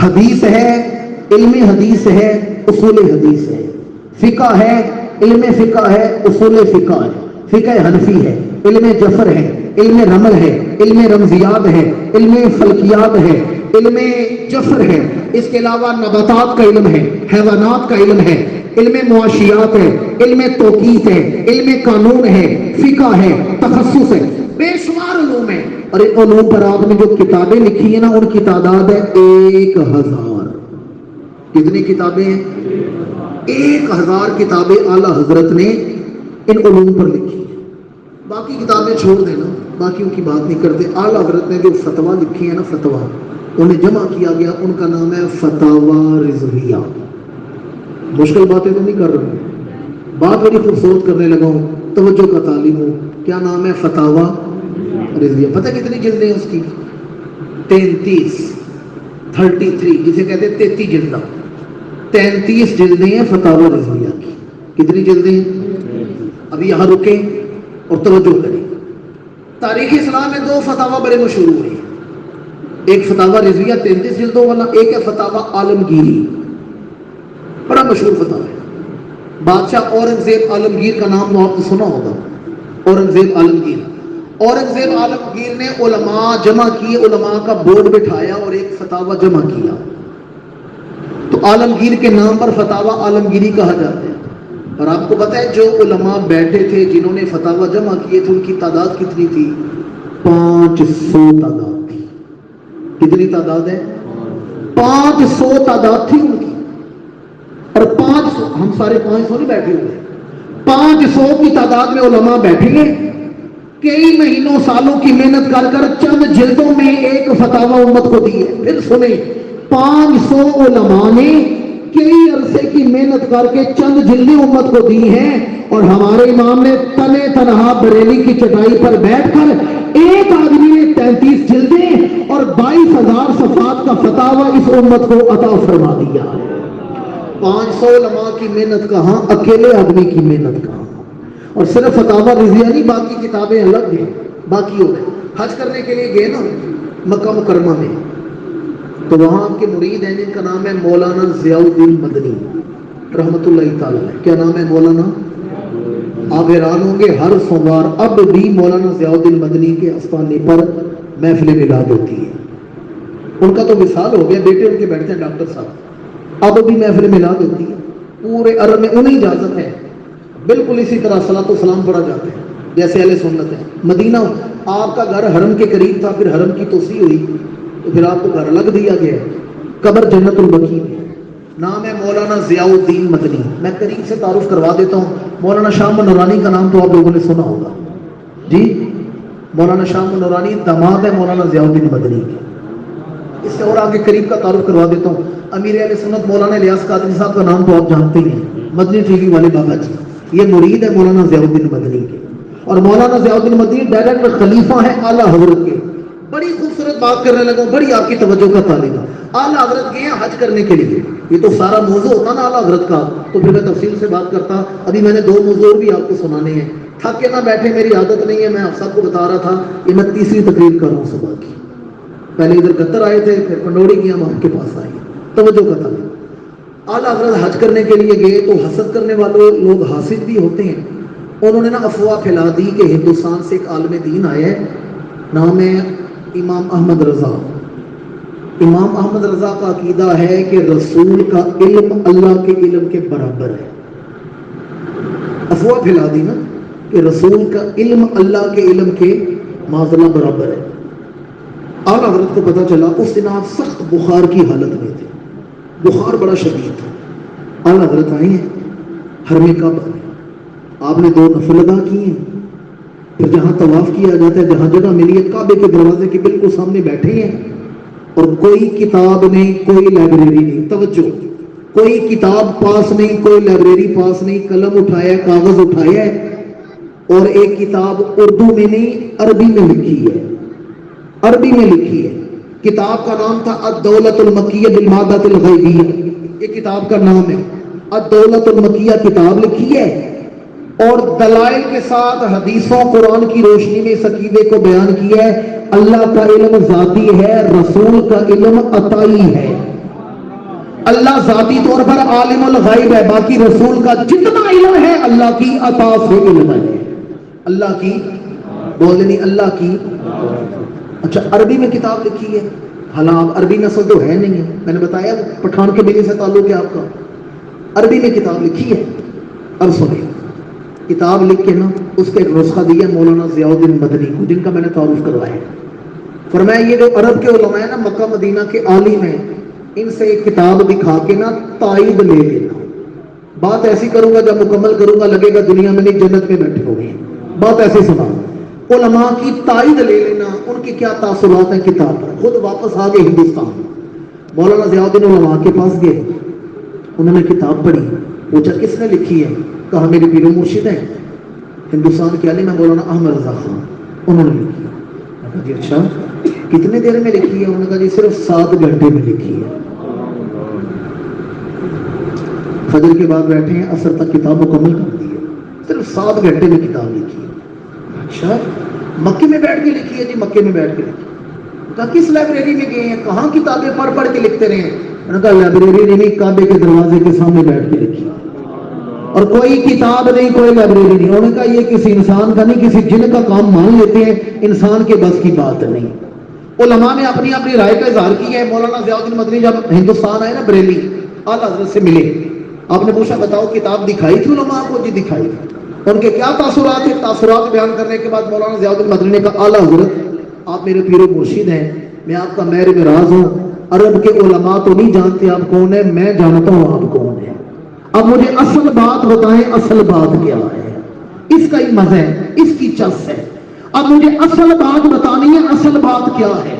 حدیث ہے, علم حدیث ہے, اصول حدیث ہے, فقہ ہے, علم فقہ ہے, اصول فقہ ہے, فقہ حنفی ہے, علم جفر ہے, علم رمل ہے, علم رمزیات ہے, علم فلکیات ہے, علم جفر ہے. اس کے علاوہ نباتات کا علم ہے, حیوانات کا علم ہے, علم معاشیات ہے, علم توقیت ہے, علم قانون ہے, فقہ ہے, تخصص ہے, بے شمار علوم ہے. اور ان علوم پر آپ نے جو کتابیں لکھی ہیں نا ان کی تعداد ہے 1000. کتنی کتابیں ہیں؟ 1000 کتابیں اعلیٰ حضرت نے ان علوم پر لکھی ہیں. باقی کتابیں چھوڑ دینا, باقیوں کی بات نہیں کرتے. اعلیٰ حضرت نے جو فتویٰ لکھی ہے نا, فتویٰ انہیں جمع کیا گیا, ان کا نام ہے فتاویٰ رضویہ. مشکل باتیں تو نہیں کر رہا ہوں, بات بڑی خوبصورت کرنے لگا ہوں, توجہ کا تعلیم ہو. کیا نام ہے؟ فتاویٰ رضویہ. پتہ کتنی جلدیں ہیں اس کی؟ 33, جسے کہتے ہیں 33 جلدہ. 33 جلدیں ہیں فتاویٰ رضویہ کی. کتنی جلدیں ہیں؟ ابھی یہاں رکیں اور توجہ کریں. تاریخ اسلام میں 2 فتاویٰ بڑے مشہور ہوئے ہیں. ایک فتاویٰ رضویہ 33 جلدوں والا, ایک ہے فتاویٰ عالمگیری, بڑا مشہور فتاویٰ ہے. بادشاہ اورنگزیب عالمگیر کا نام تو آپ نے سنا ہوگا. اورنگزیب عالمگیر نے علماء جمع کیے, علماء کا بورڈ بٹھایا اور ایک فتاویٰ جمع کیا. تو عالمگیر کے نام پر فتاویٰ عالمگیری کہا جاتا ہے. اور آپ کو پتہ ہے جو علماء بیٹھے تھے جنہوں نے فتاویٰ جمع کیے تھے ان کی تعداد کتنی تھی؟ 500 تعداد تھی. کتنی تعداد ہے؟ 500 تعداد تھی ان کی. اور 500, ہم سارے 500 نہیں بیٹھے ہوئے, 500 کی تعداد میں علماء بیٹھے ہیں. کئی مہینوں سالوں کی محنت کر کر چند جلدوں میں ایک فتاویٰ امت کو دی ہے. پھر سنیں, 500 علماء نے کئی عرصے کی محنت کر کے چند جلدیں امت کو دی ہیں. اور ہمارے امام نے تنے تنہا بریلی کی چٹائی پر بیٹھ کر ایک آدمی نے 33 جلدیں اور 22,000 صفحات کا فتاویٰ اس امت کو عطا فرما دیا ہے. 500 علماء کی محنت کہاں, اکیلے آدمی کی محنت کہاں. اور صرف فتاویٰ رضویہ نہیں, باقی کتابیں الگ ہیں. باقی ہو گئے, حج کرنے کے لیے گئے نا مکہ مکرمہ میں, تو وہاں آپ کے مرید ہیں جن کا نام ہے مولانا ضیاء الدین مدنی رحمۃ اللہ تعالی. کیا نام ہے مولانا؟ آپ حیران ہوں گے ہر سوموار اب بھی مولانا ضیاء الدین مدنی کے آستانے پر محفل میلاد ہوتی ہے. ان کا تو وصال ہو گیا, بیٹے ان کے بیٹھتے ہیں ڈاکٹر صاحب, اب بھی محفل میلاد ہوتی ہے. پورے عرب میں انہیں اجازت ہے, بالکل اسی طرح صلاۃ و سلام پڑھا جاتا ہے جیسے اہل سنت ہے. مدینہ آپ کا گھر حرم کے قریب تھا, پھر حرم کی توسیع ہوئی تو پھر آپ کو گھر الگ دیا گیا. قبر جنت البقیع میں, نام ہے مولانا ضیاء الدین مدنی. میں قریب سے تعارف کروا دیتا ہوں. مولانا شاہ نورانی کا نام تو آپ لوگوں نے سنا ہوگا جی. مولانا شاہ نورانی داماد ہے مولانا ضیاء الدین مدنی کے. اس سے اور آگے قریب کا تعارف کروا دیتا ہوں. امیر اہل سنت مولانا الیاس قادری صاحب کا نام تو آپ جانتے ہیں, مدنی ٹی وی والے بابا جی, یہ مرید ہے مولانا ضیاء الدین مدنی کے. اور مولانا ضیاء الدین مدنی ڈائریکٹ خلیفہ ہیں اعلیٰ حضرت کے. بڑی خوبصورت بات کرنے لگا, بڑی آپ کی توجہ کا طالب ہے. اعلیٰ حضرت گئے ہیں حج کرنے کے لیے. یہ تو سارا موضوع ہوتا نا اعلیٰ حضرت کا, تو پھر میں تفصیل سے بات کرتا. ابھی میں نے 2 موضوع بھی آپ کو سنانے ہیں. تھک کے نہ بیٹھے, میری عادت نہیں ہے. میں آپ سب کو بتا رہا تھا یہ میں تیسری تقریر کر رہا ہوں صبح کی. پہلے ادھر قطر آئے تھے, پھر پنڈوڑی کی ہم آپ کے پاس آئے. توجہ کا طالب. اعلیٰ حضرت حج کرنے کے لیے گئے تو حسد کرنے والے لوگ حاسد بھی ہوتے ہیں. انہوں نے نا افواہ پھیلا دی کہ ہندوستان سے ایک عالم دین آیا ہے, نام ہے امام احمد رضا. امام احمد رضا کا عقیدہ ہے کہ رسول کا علم اللہ کے علم کے برابر ہے. افواہ پھیلا دی نا کہ رسول کا علم اللہ کے علم کے معاذ اللہ برابر ہے. اعلیٰ حضرت کو پتہ چلا, اس دن آپ سخت بخار کی حالت میں تھے, بخار بڑا شدید تھا. اعلیٰ حضرت آئے ہیں حرم کعبہ میں, آپ نے 2 نفل ادا کیے ہیں. پھر جہاں طواف کیا جاتا ہے, جہاں جگہ ملی ہے, کعبے کے دروازے کے بالکل سامنے بیٹھے ہیں, اور کوئی کتاب نہیں, کوئی لائبریری نہیں. توجہ, کوئی کتاب پاس نہیں, کوئی لائبریری پاس نہیں. قلم اٹھایا ہے, کاغذ اٹھایا ہے, اور ایک کتاب اردو میں نہیں عربی میں لکھی ہے. عربی میں لکھی ہے. کتاب کا نام تھا الدولۃ المکیہ بالمادۃ الغیبیہ. یہ کتاب کا نام ہے الدولۃ المکیہ. کتاب لکھی ہے اور دلائل کے ساتھ حدیثوں قرآن کی روشنی میں اس عقیدے کو بیان کیا ہے. اللہ کا علم ذاتی ہے, رسول کا علم عطائی ہے. اللہ ذاتی طور پر عالم الغیب ہے, باقی رسول کا جتنا علم ہے اللہ کی عطا سے علم ہے. اللہ کی بولنی, اللہ کی. اچھا, عربی میں کتاب لکھی ہے. حالانکہ عربی نسل تو ہے نہیں ہے, میں نے بتایا پٹھان کے بیٹے سے تعلق ہے آپ کا. عربی میں کتاب لکھی ہے. اب سنیں, کتاب لکھ کے نا اس کا ایک نسخہ دیا مولانا ضیاء الدین مدنی کو, جن کا میں نے تعارف کروایا. فرمایا یہ جو عرب کے علماء ہیں نا, مکہ مدینہ کے عالم ہیں, ان سے ایک کتاب دکھا کے نا تائید لے لینا. بات ایسی کروں گا جب مکمل کروں گا لگے گا دنیا میں نہیں جنت میں بیٹھے ہو گئے. بات ایسی سنا, علماء کی تائید لے لینا, ان کے کیا تاثرات ہیں کتاب پر. خود واپس آ گئے ہندوستان. مولانا ضیاء الدین علماء کے پاس گئے, انہوں نے کتاب پڑھی, پوچھا کس نے لکھی ہے. کہا میرے پیر و مرشد ہیں ہندوستان کے عالم ہے مولانا احمد رضا خان, انہوں نے لکھی. میں کہا جی اچھا, کتنے دیر میں لکھی ہے. انہوں نے کہا جی صرف 7 گھنٹے میں لکھی ہے. فجر کے بعد بیٹھے ہیں, عصر تک کتاب مکمل کر دی ہے, صرف 7 گھنٹے میں کتاب لکھی ہے. اچھا, مکے میں بیٹھ کے لکھی ہے. جی مکے میں بیٹھ کے لکھی. کہا کس لائبریری میں گئے ہیں, کہاں کتابیں پڑھ کے لکھتے رہے ہیں. میں نے کہا لائبریری نہیں, کعبے کے دروازے کے سامنے بیٹھ کے لکھی, اور کوئی کتاب نہیں, کوئی لائبریری نہیں. انہوں نے کہا یہ کسی انسان کا نہیں, کسی جن کا کام مان لیتے ہیں, انسان کے بس کی بات نہیں. علماء نے اپنی اپنی رائے کا اظہار کیا ہے. مولانا ضیاء الدین مدنی جب ہندوستان آئے نا بریلی, اعلیٰ حضرت سے ملے. آپ نے پوچھا بتاؤ کتاب دکھائی تھی علماء کو. جی دکھائی تھی. ان کے کیا تاثرات ہیں. تاثرات بیان کرنے کے بعد مولانا ضیاء الدین مدنی نے کہا اعلیٰ حضرت آپ میرے پیر و مرشد ہیں, میں آپ کا مہر معراج ہوں. عرب کے علماء تو نہیں جانتے آپ کون ہیں, میں جانتا ہوں آپ کون ہیں. اب مجھے اصل بات بتائیں, اصل بات کیا ہے. اس کا ہی مزہ ہے, اس کی چس ہے. اب مجھے اصل بات بتانی ہے, اصل بات کیا ہے.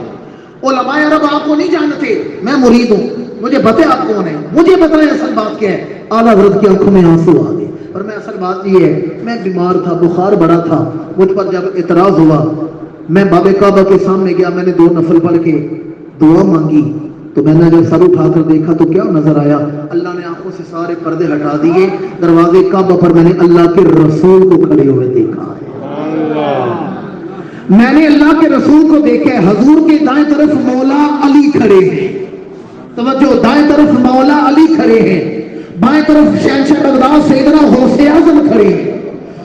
علماء عرب آپ کو نہیں جانتے, میں مرید ہوں, مجھے بتائیں آپ کون ہیں, مجھے بتائیں اصل بات کیا ہے. اعلیٰ حضرت کی آنکھوں میں آنسو آ گئے. اور میں اصل بات یہ ہے, میں بیمار تھا, بخار بڑا تھا, مجھ پر جب اعتراض ہوا میں باب کعبہ کے سامنے گیا, میں نے 2 نفل پڑھ کے دعا مانگی. تو میں نے جب سر اٹھا کر دیکھا تو کیا نظر آیا, اللہ نے آنکھوں سے سارے پردے ہٹا دیے. دروازے کعبہ پر میں نے اللہ کے رسول کو کھڑے ہوئے دیکھا ہے. میں نے اللہ کے رسول کو دیکھا ہے. حضور کے دائیں طرف مولا علی کھڑے ہیں. توجہ, دائیں طرف مولا علی کھڑے ہیں, بائیں طرف شہنشاہ بغداد سیدنا غوث اعظم کھڑے ہیں.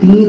3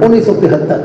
1973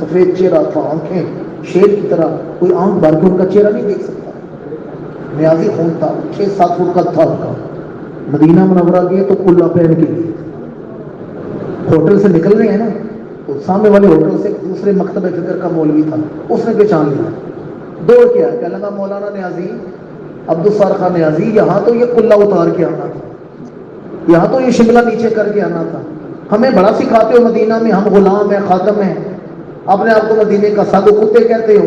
سفید چہرہ تھا، آنکھیں شیر کی طرح، کوئی آنکھ بھر کے ان کا چہرہ نہیں دیکھ سکتا، نیازی خون تھا، 6-7 فٹ کا تھا ان کا۔ مدینہ منورہ گئے تو کلا پہن کے گئے، ہوٹل سے نکل رہے ہیں نا، تو سامنے والے ہوٹل سے دوسرے مکتب فکر کا مولوی تھا، اس نے پہچان لیا، دوڑ کے آیا، کہنے لگا مولانا نیازی، عبدالستار خان نیازی، یہاں تو یہ کلا اتار کے آنا تھا، یہاں تو یہ شملہ نیچے کر کے آنا تھا، ہمیں بڑا سکھاتے ہو مدینہ میں، ہم غلام ہیں، خادم ہیں، اپنے آپ کو مدینے کا سادو کتے کہتے ہو،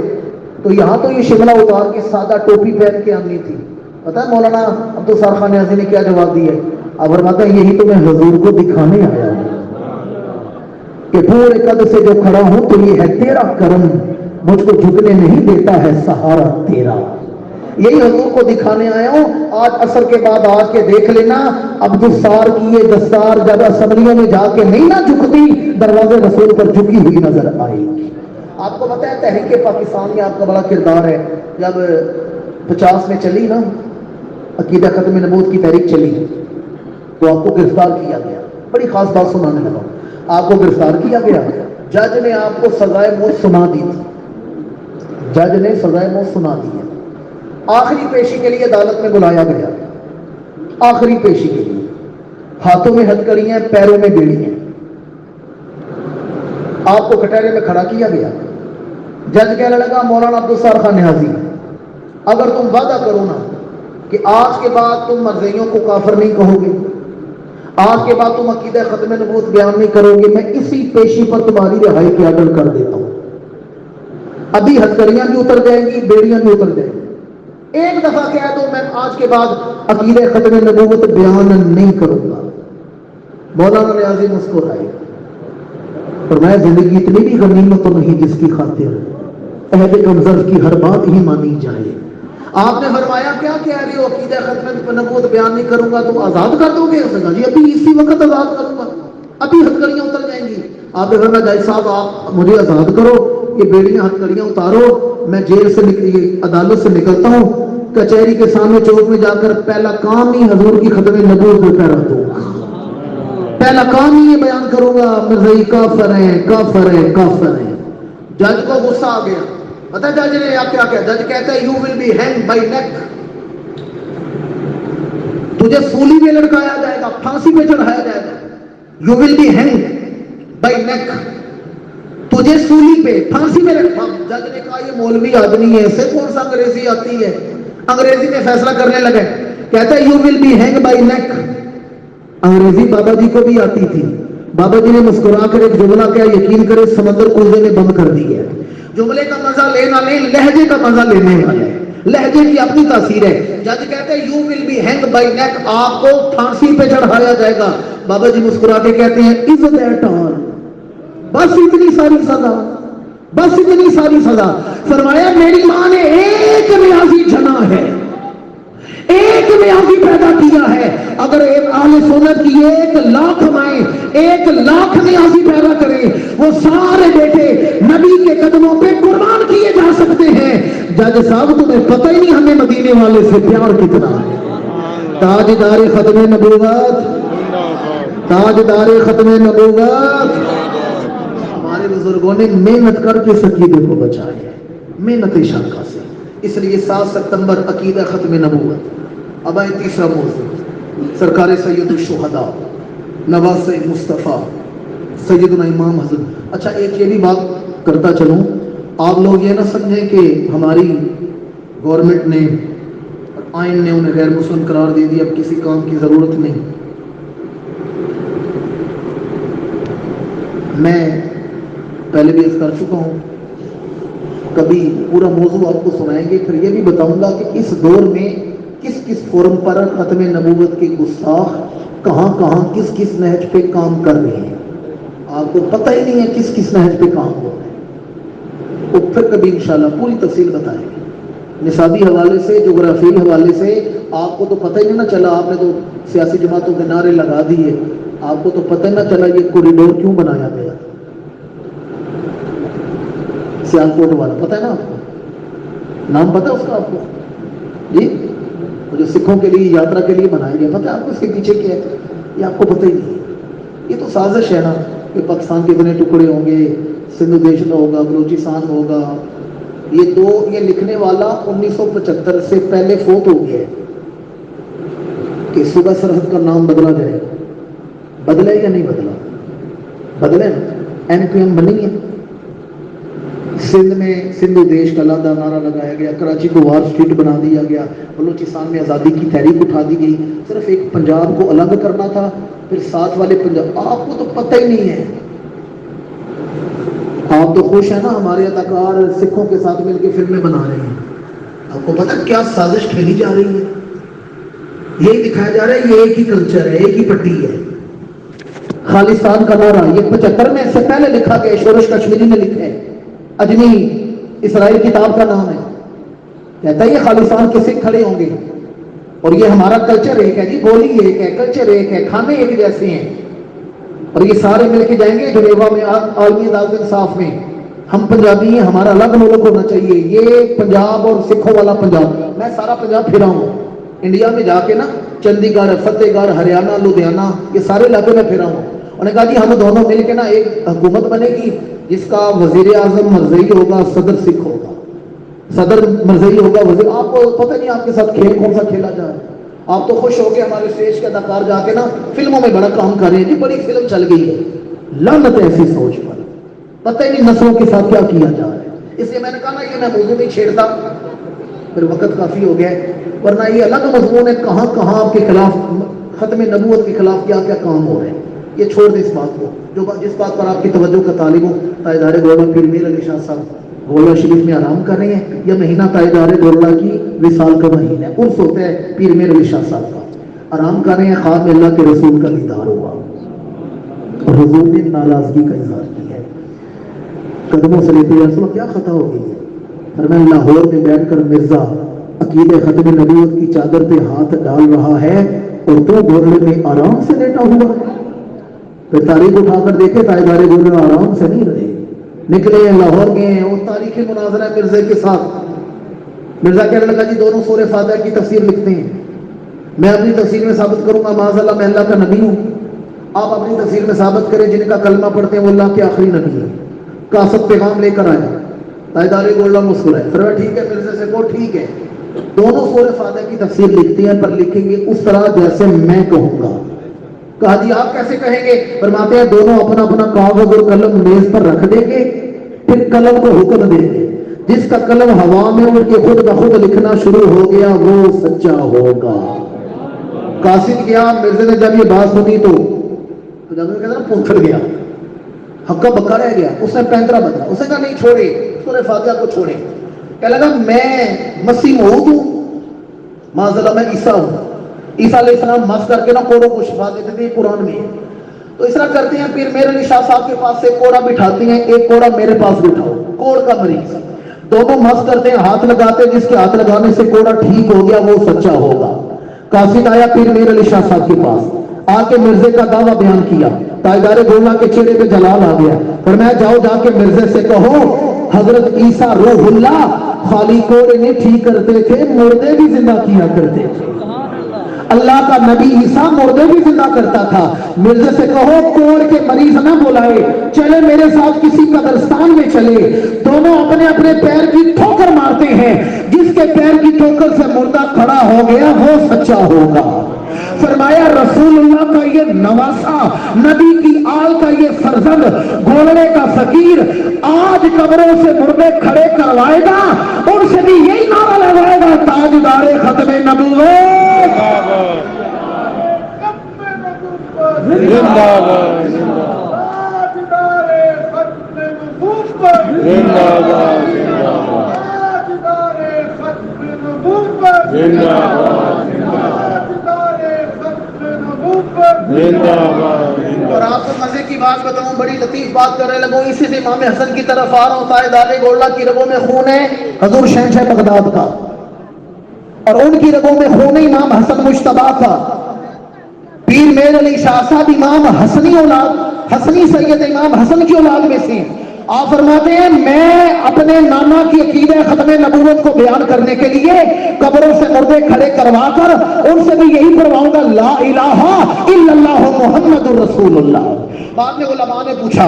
تو یہاں تو یہ شملہ اتار کے سادہ ٹوپی پہن کے آنی تھی۔ پتہ ہے مولانا عبدالستار خان نیازی نے کیا جواب دیا؟ اب فرماتا ہے یہی تو میں حضور کو دکھانے آیا ہوں کہ پورے قد سے جو کھڑا ہوں تو یہ ہے تیرا کرم، مجھ کو جھکنے نہیں دیتا ہے سہارا تیرا، یہی حضور کو دکھانے آیا ہوں۔ آج عصر کے بعد آ کے دیکھ لینا، عبدالستار کی یہ دستار جب اسمبلیوں میں جا کے نہیں نہ جھکتی، دروازے رسول پر جھکی ہوئی نظر آئے گی۔ آپ کو پتہ ہے تحریک پاکستان میں آپ کا بڑا کردار ہے، جب 50 میں چلی نا عقیدہ ختم نبوت کی تحریک چلی تو آپ کو گرفتار کیا گیا، بڑی خاص بات سنانے لگا، آپ کو گرفتار کیا گیا، جج نے آپ کو سزائے موت سنا دی تھی، جج نے سزائے موت سنا دی ہے، آخری پیشی کے لیے عدالت میں بلایا گیا، آخری پیشی کے لیے، ہاتھوں میں ہتھکڑیاں، پیروں میں بیڑیاں، آپ کو کٹہرے میں کھڑا کیا گیا، جج کہنے لگا مولانا عبدالستار خان نیازی، اگر تم وعدہ کرو نا کہ آج کے بعد تم مرزیوں کو کافر نہیں کہو گے، آج کے بعد تم عقیدہ ختم نبوت بیان نہیں کرو گے، میں اسی پیشی پر تمہاری رہائی کے آرڈر کر دیتا ہوں، ابھی ہتھکڑیاں بھی اتر جائیں گی، بیڑیاں بھی اتر جائیں گی، ایک دفعہ کہہ دو میں آج کے بعد عقیدہ ختم نبوت بیان نہیں کروں گا۔ مولانا نیازی مسکرائے، فرمایا زندگی اتنی بھی غنیمت تو نہیں جس کی خاطر عہد کمزر کی ہر بات ہی مانی جائے۔ آپ نے فرمایا کیا کہہ رہے ہو، عقیدہ ختم نبوت بیان نہیں کروں گا تو آزاد کر دو گے؟ اس نے کہا جی ابھی اسی وقت آزاد کروں گا، ابھی ہتھکڑیاں اتر جائیں گی۔ آپ نے فرمایا جج صاحب آپ مجھے آزاد کرو، یہ بیڑیاں ہتھکڑیاں اتارو، میں جیل سے عدالت سے نکلتا ہوں، کچہری کے سامنے چوک میں جا کر پہلا کام ہی حضور کی ختم نبوت پہ پیرا دوں گا، پہلا کام ہی یہ بیان کروں گا مرزائی کافر ہیں، کافر ہیں، کافر ہیں۔ جج کو غصہ آ گیا، پتہ جج نے آپ کیا کہا؟ جج کہتا ہے you will be hang by neck, تجھے سولی پہ لٹکایا جائے گا، پھانسی پہ چڑھایا جائے گا، you will be hang by neck, تجھے سولی پہ پھانسی پہ لٹکا۔ جج نے کہا یہ مولوی آدمی ہے، اسے کون سا انگریزی آتی ہے؟ انگریزی میں فیصلہ کرنے لگے، کہتا ہے you will be hang by neck, انگریزی بابا جی کو بھی آتی تھی، بابا جی نے مسکرا کر ایک جملہ کیا، یقین کرے سمندر کوزے نے بند کر دی ہے، جملے کا مزہ لینا نہیں، لہجے کا مزہ لینے والے، لہجے کی اپنی تاثیر ہے۔ جج کہتے ہیں you will be hang by neck, آپ کو پھانسی پہ چڑھایا جائے گا۔ بابا جی مسکرا کے کہتے ہیں از دیٹ آل، بس اتنی ساری سزا، بس اتنی ساری سزا۔ فرمایا میری ماں نے ایک نیازی جنا ہے، ایک نیازی پیدا کیا ہے، اگر ایک اہل سنت کی 1,00,000 مائیں 1,00,000 نیازی پیدا کریں، وہ سارے بیٹے نبی کے قدموں پہ قربان کیے جا سکتے ہیں۔ جج صاحب تمہیں پتہ ہی نہیں ہمیں مدینے والے سے پیار کتنا ہے۔ تاجدار ختم نبوت، تاجدار ختم نبوت، ہمارے بزرگوں نے محنت کر کے عقیدے کو بچایا ہے، محنت شاقہ سے۔ اس لیے 7 ستمبر عقیدہ ختم نبوت۔ اب آئے تیسرا موضوع، سرکار سید الشہداء نواز مصطفیٰ سیدنا امام حضرت۔ اچھا ایک یہ بھی بات کرتا چلوں، آپ لوگ یہ نہ سمجھیں کہ ہماری گورنمنٹ نے آئین نے انہیں غیر مسلم قرار دے دیا، اب کسی کام کی ضرورت نہیں۔ میں پہلے بھی عرض کر چکا ہوں، کبھی پورا موضوع آپ کو سنائیں گے، پھر یہ بھی بتاؤں گا کہ اس دور میں کس کس فورم پر ختم نبوت کے گستاخ کہاں کہاں کس کس نہج پہ کام کر رہے ہیں، آپ کو پتہ ہی نہیں ہے کس کس نہج پہ کام ہو رہا ہے، تو پھر کبھی انشاءاللہ پوری تفصیل بتائیں گے، نصابی حوالے سے، جغرافیائی حوالے سے۔ آپ کو تو پتہ ہی نہیں نہ چلا، آپ نے تو سیاسی جماعتوں کے نعرے لگا دیے، آپ کو تو پتہ ہی نہ چلا یہ کوریڈور کیوں بنایا گیا، سیالکوٹ والا، پتہ ہے نا آپ کو، نام پتہ ہے اس کا آپ کو؟ جی جو سکھوں کے لیے یاترا کے لیے بنایا گیا، پتہ ہے آپ کو اس کے پیچھے کیا ہے؟ یہ آپ کو پتہ ہی نہیں ہے، یہ تو سازش ہے نا کہ پاکستان کے اتنے ٹکڑے ہوں گے، سندھ دیش میں ہوگا، بلوچستان میں ہوگا. یہ لکھنے والا 1975 سے پہلے فوت ہو گیا ہے کہ صوبہ سرحد کا نام بدلا جائے. بدلا یا نہیں بدلا؟ بدلے نا. ایم پی ایم بنی ہے. سندھ میں سندھ دیش کا علیحدہ نعرہ لگایا گیا، کراچی کو وار اسٹریٹ بنا دیا گیا، بلوچستان میں آزادی کی تحریک اٹھا دی گئی. صرف ایک پنجاب کو الگ کرنا تھا، پھر ساتھ والے پنجاب. آپ کو تو پتہ ہی نہیں ہے. آپ تو خوش ہیں نا ہمارے اداکار سکھوں کے ساتھ مل کے فلمیں بنا رہے ہیں. آپ کو پتہ کیا سازش کھیلی جا رہی ہے؟ یہی دکھایا جا رہا ہے یہ ایک ہی کلچر ہے، ایک ہی پٹی ہے. خالصان کا نعرہ یہ 75 میں اس سے پہلے لکھا گیا، شورش کشمیری نے لکھا ہے. اجمی اسرائیل کتاب کا نام ہے. کہتا ہے یہ خالصان کے سکھ کھڑے ہوں گے اور یہ ہمارا کلچر ایک ہے جی، بولی ایک ہے، کلچر ایک ہے، کھانے ایک جیسے ہیں، اور یہ سارے مل کے جائیں گے جنیوا میں عالمی عدالت انصاف میں. ہم پنجابی ہیں، ہمارا الگ ملک ہونا چاہیے. یہ پنجاب اور سکھوں والا پنجاب. میں سارا پنجاب پھرا ہوں انڈیا میں جا کے نا، چندی گڑھ، فتح گڑھ، ہریانہ، لدھیانہ، یہ سارے علاقے میں پھرا ہوں. انہوں نے کہا جی ہم دونوں مل کے نا ایک حکومت بنے گی جس کا وزیر اعظم مرزئی ہوگا، صدر سکھ ہوگا. صدر مرزئی ہوگا، وزیر. آپ کو پتہ نہیں آپ کے ساتھ کھیل کون سا کھیلا جا رہا ہے. آپ تو خوش ہو کے ہمارے اسٹیج کے اداکار جا کے نا فلموں میں بڑا کام کر رہے ہیں جی، بڑی فلم چل گئی ہے. لعنت ایسی سوچ پر. پتہ ہی نہیں نسلوں کے ساتھ کیا کیا جا رہا ہے. اس لیے میں نے کہا نا یہ میں موضوع نہیں چھیڑتا، پھر وقت کافی ہو گیا ہے، ورنہ یہ الگ مضمون ہے. کہاں کہاں آپ کے خلاف، ختم نبوت کے خلاف کیا کیا کام ہو رہے ہیں. یہ چھوڑ دیں اس بات کو. جس بات پر آپ کی توجہ کا طالب ہو، تاجدار گولڈا پیر میر علی شاہ صاحب گولڈا شریف میں آرام کر رہے ہیں. یہ مہینہ تاجدار گولڈا کی وصال کا مہینہ ہے، عرس ہوتا ہے پیر میر علی شاہ صاحب کا. آرام کر رہے ہیں. خواب میں اللہ کے رسول کا دیدار ہوا اور حضور نے ناراضگی کا اظہار کیا ہے. قدموں سے لیتے رسول کیا خطا ہو گئی ہے. فرمایا لاہور میں بیٹھ کر مرزا عقیدہ ختم نبوت کی چادر پہ ہاتھ ڈال رہا ہے اور تو گھوڑے میں آرام سے لیٹا ہوا. پھر تاریخ اٹھا کر دیکھے تاجدار گولڈا آرام سے نہیں رہے، نکلے ہیں لاہور گئے ہیں. وہ تاریخی مناظرہ ہے مرزا کے ساتھ. مرزا کہنے لگا جی دونوں سورہ فاتحہ کی تفسیر لکھتے ہیں. میں اپنی تفسیر میں ثابت کروں گا معاذ اللہ میں اللہ کا نبی ہوں. آپ اپنی تفسیر میں ثابت کریں جن کا کلمہ پڑھتے ہیں وہ اللہ کے آخری نبی ہے. کاسب پیغام لے کر آیا. تاجدار گولڈا مسکرائے. فرمایا ٹھیک ہے مرزا سے کو ٹھیک ہے. دونوں سورہ فاتحہ کی تفسیر لکھتے ہیں، پر لکھیں گے اس طرح جیسے میں کہوں گا. کہا جی آپ کیسے کہیں گے؟ فرماتے ہیں دونوں اپنا اپنا کاغذ اور قلم میز پر رکھ دیں گے، پھر قلم کو حکم دیں گے. جس کا قلم ہوا میں اڑ کے خود بخود لکھنا شروع ہو گیا وہ سچا ہوگا. قاصد گیا، مرزا نے جب یہ بات سنی تو جب کہتا نا پوچھڑ گیا، ہکا بکا رہ گیا. اس نے پینترا بدلا. اس نے کہا نہیں چھوڑے سورہ فاتحہ کو چھوڑے. کہنے لگا میں مسیح موعود ہوں، معاذ اللہ میں عیسیٰ ہوں. عیسیٰ علیہ السلام مس کر کے نا کوڑوں کو شفا دیتے تھے، قرآن میں. تو اس طرح کرتے ہیں پھر میرے علی شاہ صاحب کے پاس سے کوڑا بٹھاتے ہیں، ایک کوڑا میرے پاس بٹھاؤ، کوڑ کا مریض. دونوں مس کرتے ہیں، ہاتھ لگاتے ہیں، جس کے ہاتھ لگانے سے کوڑا ٹھیک ہو گیا وہ سچا ہوگا. قاصد آیا پھر میرے علی شاہ صاحب کے پاس، آ کے مرزے کا دعویٰ بیان کیا. تاجدار گولڈا کے چہرے پہ جلال آ گیا. فرمایا جاؤ جا کے مرزے سے کہو حضرت عیسیٰ روح اللہ خالی کوڑے نہیں ٹھیک کرتے تھے، مردے بھی زندہ کیا کرتے تھے. اللہ کا نبی عیسیٰ مردے بھی زندہ کرتا تھا. مرزے سے کہو کوڑ کے مریض نہ بلائے، چلے میرے ساتھ کسی قبرستان میں چلے. دونوں اپنے اپنے پیر کی ٹھوکر مارتے ہیں. جس کے پیر کی ٹھوکر سے مردہ کھڑا ہو گیا وہ سچا ہوگا. فرمایا رسول اللہ کا یہ نواسا، نبی کی آل کا یہ فرزند، گھوڑے کا فقیر آج قبروں سے مردے کھڑے کروائے گا. ان سے بھی یہی نعرہ لگائے گا تاجدار ختم نبوت زندہ اور آپ کو مزے کی بات بتاؤں، بڑی لطیف بات کرنے لگوں. اسی سے امام حسن کی طرف آ رہا ہوں. تاجدار گولڈا کی رگوں میں خون ہے حضور شہنشاہ بغداد کا، اور ان کی رگوں میں خون امام حسن مجتبی کا. پیر میر علی شاہ صاحب امام حسنی اولاد، حسنی سید امام حسن کی اولاد میں سے. آپ فرماتے ہیں میں اپنے نانا کی عقیدہ ختم نبوت کو بیان کرنے کے لیے قبروں سے مردے کھڑے کروا کر ان سے بھی یہی کرواؤں گا لا الہ الا اللہ محمد رسول اللہ. بعد میں علماء نے پوچھا،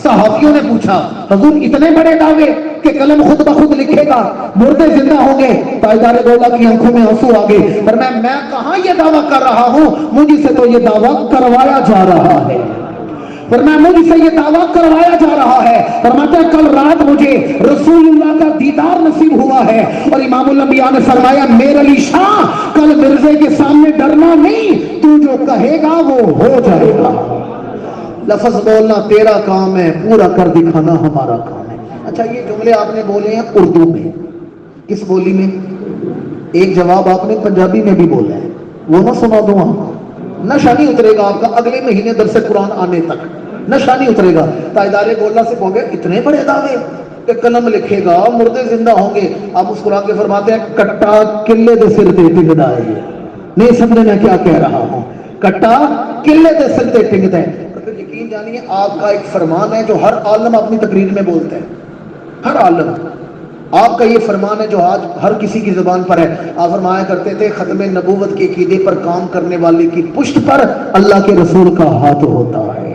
صحابیوں نے پوچھا، حضور اتنے بڑے دعوے کہ قلم خود بخود لکھے گا، مردے زندہ ہوں گے؟ تاجدار دولہ کی آنکھوں میں آنسو آ گئے. پر میں کہاں یہ دعویٰ کر رہا ہوں، مجھ سے تو یہ دعویٰ کروایا جا رہا ہے. مجھ سے یہ دعویٰ کروایا جا رہا ہے. فرماتا ہے کل رات مجھے رسول اللہ کا دیدار نصیب ہوا ہے. اور امام الانبیاء نے فرمایا میرے علی شاہ کل مرزے کے سامنے ڈرنا نہیں، تو جو کہے گا وہ ہو جائے گا. لفظ بولنا تیرا کام ہے، پورا کر دکھانا ہمارا کام ہے. اچھا یہ جملے آپ نے بولے ہیں اردو میں، کس بولی میں؟ ایک جواب آپ نے پنجابی میں بھی بولا ہے، وہ نہ سنا دوں آپ کو، نشہ نہیں اترے گا آپ کا اگلے مہینے درس قرآن آنے تک، نشہ نہیں اترے گا. تاجدار گولہ سے کہو گے اتنے بڑے دعوے کہ قلم لکھے گا، مردے زندہ ہوں گے. آپ مسکرا کے فرماتے ہیں کٹا کلے دے سر تے ٹنگدا ہے. نہیں سمجھے میں کیا کہہ رہا ہوں؟ کٹا کلے دے سر تے ٹنگدا ہے. یقین جانیے آپ کا ایک فرمان ہے جو ہر عالم اپنی تقریر میں بولتا ہے، ہر عالم. آپ کا یہ فرمان ہے جو آج ہر کسی کی زبان پر ہے. آپ فرمایا کرتے تھے ختم نبوت کے عقیدے پر کام کرنے والے کی پشت پر اللہ کے رسول کا ہاتھ ہوتا ہے.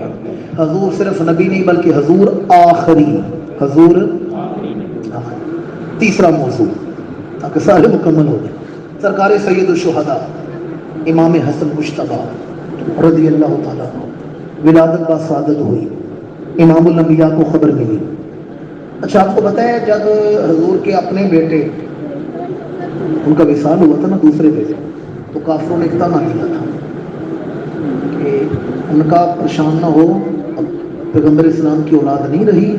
حضور صرف نبی نہیں بلکہ حضور آخری، حضور تیسرا موضوع تاکہ سارے مکمل ہو جائے. سرکار سید الشہداء امام حسن مجتبی رضی اللہ تعالیٰ ولادت با سعادت ہوئی. امام الانبیاء کو خبر ملی. اچھا آپ کو پتہ ہے جب حضور کے اپنے بیٹے ان کا وصال ہوا تھا نا، دوسرے بیٹے، تو کافروں نے اقدام کیا تھا کہ ان کا پریشان نہ ہو، اب پیغمبر اسلام کی اولاد نہیں رہی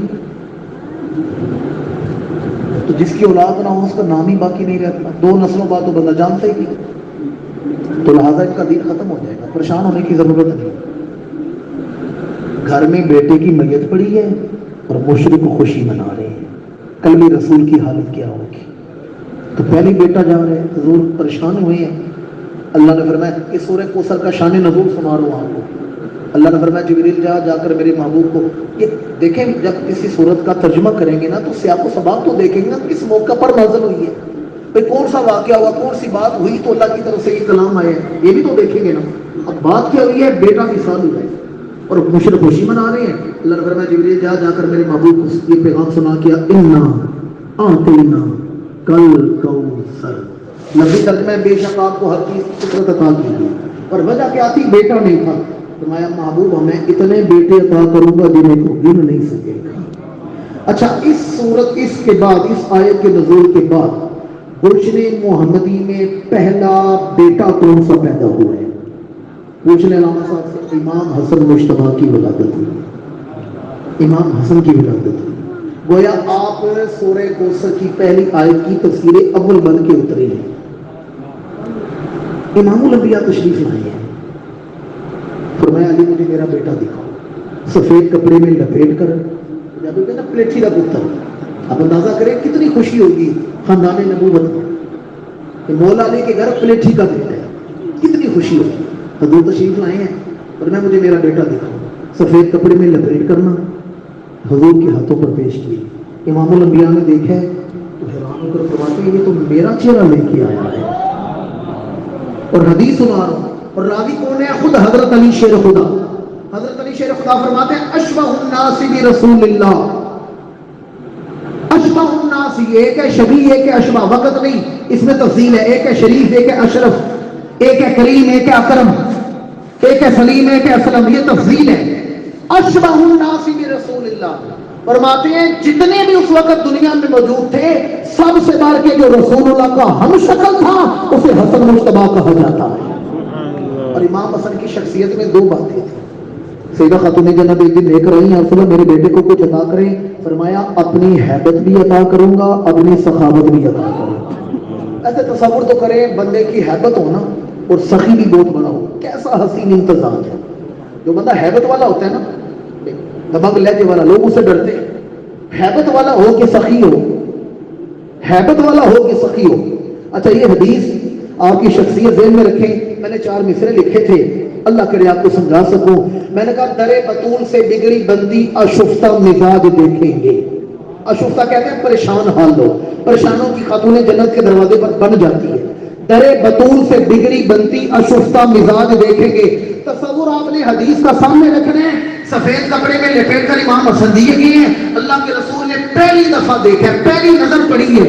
تو جس کی اولاد نہ ہو اس کا نام ہی باقی نہیں رہتا، 2 نسلوں بعد تو بندہ جانتا ہی نہیں، تو لہٰذا ان کا دین ختم ہو جائے گا، پریشان ہونے کی ضرورت نہیں. گھر میں بیٹے کی میت پڑی ہے اور مشرک خوشی منا رہے ہیں، کل بھی رسول کی حالت کیا ہوگی؟ تو پہلی بیٹا جا رہے ہیں، حضور پریشان ہوئے ہیں. اللہ نے فرمایا کہ سورہ کوثر کا شان نزول سنا رہا ہوں آپ کو. اللہ نے فرمایا جبریل جا کر میرے محبوب کو یہ دیکھیں. جب کسی صورت کا ترجمہ کریں گے نا تو سیاق و سباق تو دیکھیں گے نا کس موقع پر نازل ہوئی ہے، بھئی کون سا واقعہ ہوا، کون سی بات ہوئی تو اللہ کی طرف سے یہ کلام آیا ہے، یہ بھی تو دیکھیں گے نا. اب بات کیا ہوئی ہے؟ بیٹا وصال ہوا ہے اور مشرک خوشی منا رہے ہیں. اللہ نے فرمایا جبریل جا کر میرے محبوب کو یہ پیغام سنا کیا انا اعطینا کل کوثر. لفظی ترجمہ ہے بے شک آپ کو ہر چیز فطرت عطا کی ہے، اور وجہ کیا تھی؟ بیٹا نہیں تھا. فرمایا محبوب ہمیں اتنے بیٹے عطا کروں گا جنہیں کو گن نہیں سکے گا. اچھا اس صورت اس کے بعد اس آیت کے نزول کے بعد گلشن محمدی میں پہلا بیٹا کون سا پیدا ہوا ہے؟ پوچھ لیں علامہ صاحب سے. امام حسن مجتبی کی ولادت ہوئی، امام حسن کی ولادت ہوئی. گویا آپ سورہ کوثر کی پہلی آیت کی تفسیر اول بن کے اترے ہیں. امام الانبیاء تشریف لائے ہیں. فرمایا علی مجھے میرا بیٹا دکھاؤ. سفید کپڑے میں لپیٹ کر جب نا پلیٹھی کا پتر. اب اندازہ کریں کتنی خوشی ہوگی خاندان نبوت میں کہ مولا علی کے گھر پلیٹھی کا بیٹا ہے، کتنی خوشی ہوگی. حضور تشریف لائے ہیں اور میں مجھے میرا بیٹا دکھاؤ. سفید کپڑے میں لپیٹ کرنا حضور کے ہاتھوں پر پیش کیے. امام الانبیاء نے دیکھا ہے تو حیران ہو کر فرماتے ہیں یہ تو میرا چہرہ لے کے آیا ہے. اور حدیث سنا رہا ہوں اور راوی کون ہے؟ خود حضرت علی شیر خدا. حضرت علی شیر خدا فرماتے ہیں اشبہ الناس برسول اللہ. اشبہ الناس، ایک ہے شبیہ ایک ہے اشبہ، وقت نہیں اس میں تفصیل ہے. ایک ہے شریف ایک ہے اشرف، ایک ہے کریم ایک ہے اکرم، ایک ہے سلیم ایک ہے اسلم، یہ تفضیل ہے. اشبہ الناس برسول اللہ فرماتے ہیں جتنے بھی اس وقت دنیا میں موجود تھے سب سے بڑھ کے جو رسول اللہ کا ہم شکل تھا اسے حسن مجتبی کہا جاتا ہے. اور امام حسن کی شخصیت میں 2 باتیں تھیں. سیدہ خاتون جنت ایک دن لے کر آئی ہیں میرے بیٹے کو کچھ عطا کریں. فرمایا اپنی حیبت بھی عطا کروں گا اپنی سخاوت بھی عطا کروں گا. ایسے تصور تو کریں بندے کی حیبت ہونا اور سخی بھی بہت بڑا ہو، کیسا حسین امتزاج ہے. جو بندہ حیبت والا ہوتا ہے نا، دماغ لہجے والا، لوگ اسے ڈرتے ہیں. حیبت والا ہو کہ سخی ہو، حیبت والا ہو کہ سخی ہو. اچھا یہ حدیث آپ کی شخصیت ذہن میں رکھیں. میں نے 4 مصرے لکھے تھے اللہ کرے آپ کو سمجھا سکوں. میں نے کہا در بطول سے بگڑی بندی اشفتہ مزاج دیکھیں گے. اشفتہ کہتے ہیں پریشان حال لوگ. پریشانوں کی خاتون جنت کے دروازے پر بن جاتی ہے. در بطول سے بگڑی بنتی اشفتہ مزاج دیکھیں گے. تصور آپ نے حدیث کا سامنے رکھنا ہے. سفید کپڑے میں لپیٹ کر امام حسن دیے گئے ہیں. اللہ کے رسول نے پہلی دفعہ دیکھا, پہلی نظر پڑی ہے,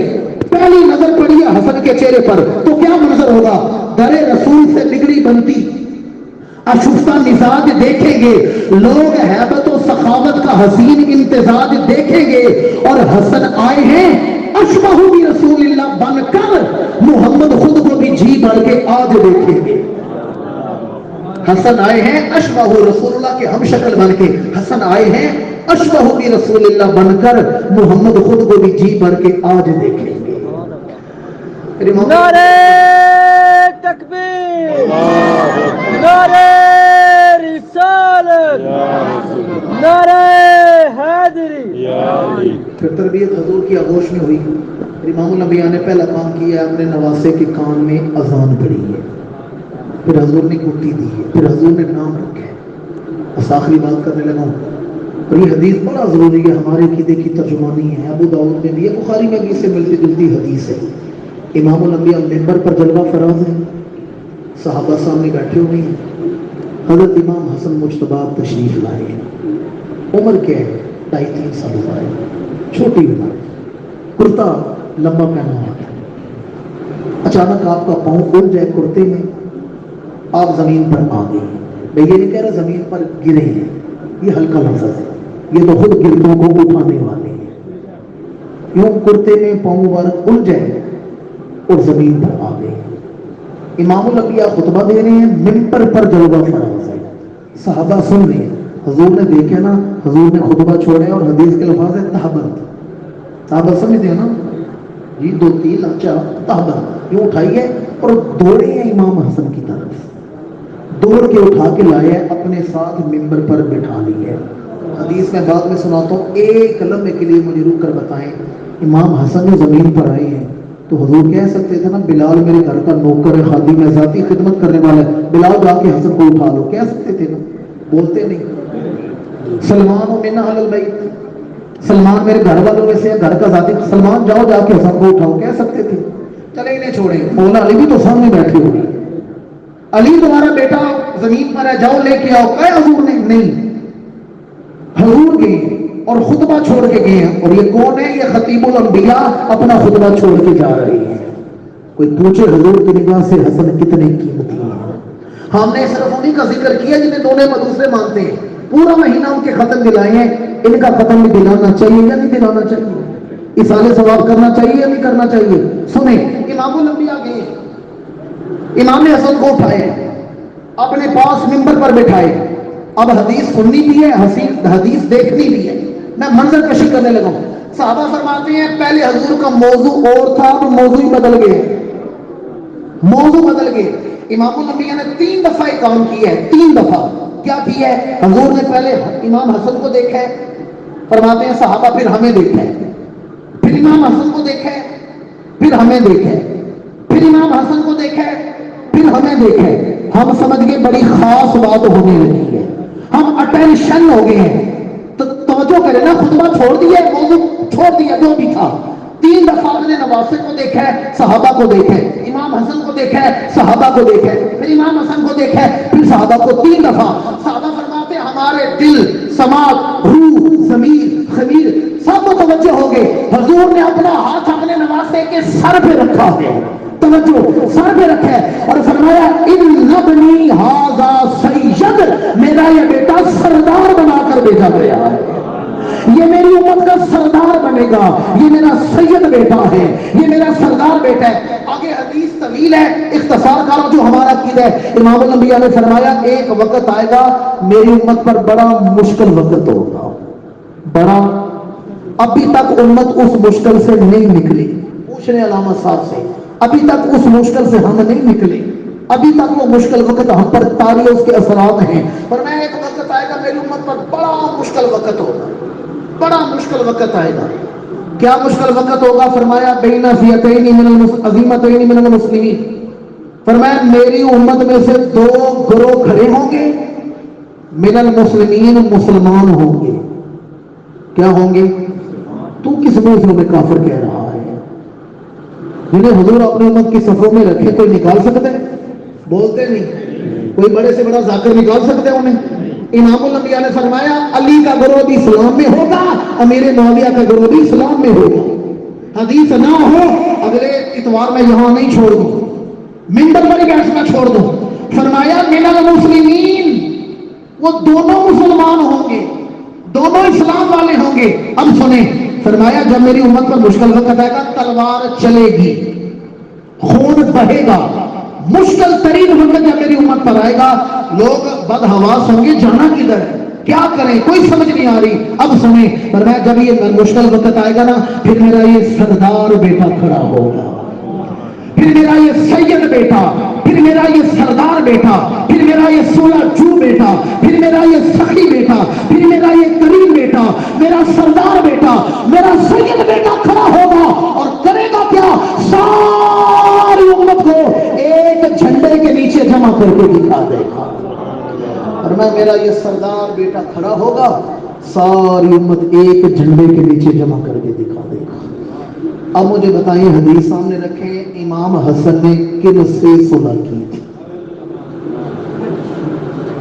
پہلی نظر پڑی ہے حسن کے چہرے پر, تو کیا منظر ہوگا؟ در رسول سے بگڑی بنتی اشفتہ مزاج دیکھیں گے لوگ, ہیبت و سخاوت کا حسین امتزاج دیکھیں گے. اور حسن آئے ہیں اشبہ بھی رسول اللہ بن کر, محمد خود کو بھی جی بھر کے آج دیکھیں گے. حسن آئے ہیں اشبہ رسول اللہ کے ہم شکل بن کے. حسن آئے ہیں اشبہ بھی رسول اللہ بن کر, محمد خود کو بھی جی بھر کے آج دیکھیں گے. نعرہ تکبیر, نعرہ رسالت, نعرہ حیدری. پھر تربیت حضور کی آغوش میں ہوئی. امام الانبیاء نے پہلا کام کیا ہے, اپنے نواسے کے کان میں اذان پڑھی ہے. پھر حضور نے گٹی دی ہے, پھر حضور نے نام رکھا ہے. بس آخری بات کرنے لگا ہوں, اور یہ حدیث بڑا ضروری ہے, ہمارے عقیدے کی ترجمانی ہے. ابو داؤد میں بھی ہے, بخاری میں بھی اس سے ملتی جلتی حدیث ہے. امام الانبیاء منبر پر جلوہ فراز ہے, صحابہ سامنے بیٹھے ہوئے ہیں. حضرت امام حسن مجتبی تشریف لائے ہیں. عمر کیا ہے؟ 2.5-3 سال کا ہے, چھوٹی عمر, کرتا لمبا پہنا ہوا ہے. اچانک آپ کا پاؤں اڑ جائے کرتے میں, آپ زمین پر آ گئے. میں یہ نہیں کہہ رہا زمین پر گرے ہیں, یہ ہلکا لفظ ہے, یہ تو خود گردوں کو اٹھانے والے ہیں. یوں کرتے میں پاؤں مبارک اڑ جائے اور زمین پر آ گئے. امام الانبیاء خطبہ دے رہے ہیں, منبر پر جلوہ فراز ہے, صحابہ سن رہے ہیں. حضور نے دیکھا نا, حضور نے خطبہ چھوڑے اور حدیث کے لفظ ہے تہبت. صحابہ سمجھتے ہیں نا جی, 2-3 اچھا تہبت یوں اٹھائیے اور دوڑے ہیں امام حسن کی طرف. دوڑ کے اٹھا کے لائے, اپنے ساتھ منبر پر بٹھا لیے. حدیث میں بعد میں سناتا ہوں, ایک لمحے کے لیے مجھے رک کر بتائیں. امام حسن جو زمین پر آئے ہیں تو حضور کہہ سکتے تھے نا, بلال میرے گھر کا نوکر ہے, خادم ہے, ذاتی خدمت کرنے والا ہے, بلال جا کے حسن کو اٹھا لو, کہہ سکتے تھے نا, بولتے نہیں. سلمان و من اہل البیت, سلمان میرے گھر والوں میں سے ہے, گھر کا ذاتی, سلمان جاؤ جا کے حسن کو اٹھاؤ, کہہ سکتے تھے. چلے انہیں چھوڑیں. مولا علی بھی تو سامنے بیٹھے ہوئے, علی تمہارا بیٹا زمین پر ہے, جاؤ لے کے آؤ, کہے حضور نے نہیں. حضور گئے اور خطبہ چھوڑ کے گئے ہیں. اور یہ کون ہے؟ یہ خطیب الانبیاء اپنا خطبہ چھوڑ کے جا رہے ہیں. کوئی پوچھے حضور کی نگاہ سے حسن کتنے قیمتی ہیں. ہم نے صرف انہیں کا ذکر کیا جنہیں دونوں دوسرے مانتے ہیں. پورا مہینہ ان کے ختم دلائے ہیں. ان کا ختم بھی دلانا چاہیے یا نہیں دلانا چاہیے؟ اصالے ثواب کرنا چاہیے یا نہیں کرنا چاہیے؟ سنیں, امام الانبیاء گئے, امام حسن کو اٹھائے, اپنے پاس منبر پر بٹھائے. اب حدیث سننی بھی ہے, حدیث دیکھنی بھی ہے. میں منظر کشی کرنے لگا ہوں. صحابہ فرماتے ہیں پہلے حضور کا موضوع اور تھا, اب موضوع ہی بدل گئے, موضوع بدل گئے. امام الانبیاء نے 3 دفعہ یہ کام کیا ہے. 3 دفعہ کیا کیا ہے؟ حضور نے پہلے امام حسن کو دیکھا ہے, فرماتے ہیں صحابہ پھر ہمیں دیکھا ہے, پھر امام حسن کو دیکھا ہے, پھر ہمیں دیکھا ہے, پھر امام حسن کو دیکھا ہے, پھر ہمیں دیکھا ہے. ہم سمجھ گئے بڑی خاص بات ہونے لگی ہے, ہم اٹینشن ہو گئے ہیں. تو توجہ کرے نا, خطبہ چھوڑ دیا, موضوع چھوڑ دیا جو بھی تھا. 3 دفعہ اپنے نواسے کو دیکھا ہے, صحابہ کو دیکھا ہے, امام حسن کو دیکھا ہے, صحابہ کو دیکھا ہے, پھر امام حسن کو دیکھا ہے, پھر صحابہ کو. 3 دفعہ. صحابہ فرماتے ہیں ہمارے دل, سماعت, روح, ضمیر, خمیر سب متوجہ ہو گئے. حضور نے اپنا ہاتھ اپنے نواسے کے سر پہ رکھا ہے, توجہ, سر پہ رکھا ہے اور فرمایا ان ابنی ھذا سید, میرا یہ بیٹا سردار بنا کر بھیجا گیا ہے, یہ میری امت کا سردار بنے گا, یہ میرا سید بیٹا ہے, یہ میرا سردار بیٹا ہے. آگے حدیث طویل ہے, اختصار کرو جو ہمارا عقیدہ ہے. امام الانبیاء نے فرمایا ایک وقت آئے گا میری امت پر بڑا مشکل وقت ہوگا, بڑا. ابھی تک امت اس مشکل سے نہیں نکلی. پوچھنے علامہ صاحب سے, ابھی تک اس مشکل سے ہم نہیں نکلے, ابھی تک وہ مشکل وقت ہم پر طاری اس کے اثرات ہیں. پر میں ایک وقت آئے گا میری امت پر بڑا مشکل وقت ہوگا, بڑا مشکل وقت آئے گا. کیا مشکل وقت ہوگا؟ فرمایا بین فئتین من عظیمتین من المسلمین, فرمایا میری امت میں سے دو گروہ کھڑے ہوں گے، من المسلمین، مسلمان ہوں گے. کیا ہوں گے؟ تو کس موضوع میں کافر کہہ رہا ہے؟ جنہیں حضور اپنے امت کی صفوں میں رکھے کوئی نکال سکتے ہیں؟ بولتے نہیں. کوئی بڑے سے بڑا ذاکر نکال سکتے ہیں انہیں؟ امام الانبیاء نے فرمایا علی کا گروہ بھی اسلام میں ہوگا، امیر معاویہ کا گروہ بھی اسلام میں ہوگا. حدیث نہ ہو اگلے اتوار میں یہاں نہیں چھوڑ دوں، منبر پر بیٹھنا چھوڑ دوں. فرمایا من المسلمین، وہ دونوں مسلمان ہوں گے، دونوں اسلام والے ہوں گے. اب سنیں، فرمایا جب میری امت پر مشکل وقت آئے گا تلوار چلے گی، خون بہے گا. مشکل ترین وقت جب میری امت پر آئے گا لوگ بدحواس ہوں گے، جانا کدھر ہے، کیا کریں، کوئی سمجھ نہیں آ رہی. اب سنیں، فرمایا جب یہ مشکل وقت آئے گا نا، پھر میرا یہ سردار بیٹا کھڑا ہوگا، پھر میرا یہ سید بیٹا، پھر میرا یہ سردار بیٹا، پھر میرا یہ 16 جو بیٹا، پھر میرا یہ سخی بیٹا، پھر میرا یہ کریم بیٹا، میرا سردار بیٹا، میرا سید بیٹا کھڑا ہوگا اور کرے گا کیا؟ ساری امت کو ایک جھنڈے کے نیچے جمع کر کے دکھا دے گا. اور میرا یہ سردار بیٹا کھڑا ہوگا، ساری امت ایک جھنڈے کے نیچے جمع کر کے دکھا دے گا. اب مجھے بتائیں، حدیث سامنے رکھیں، امام حسن نے کن سے صلح کی تھی؟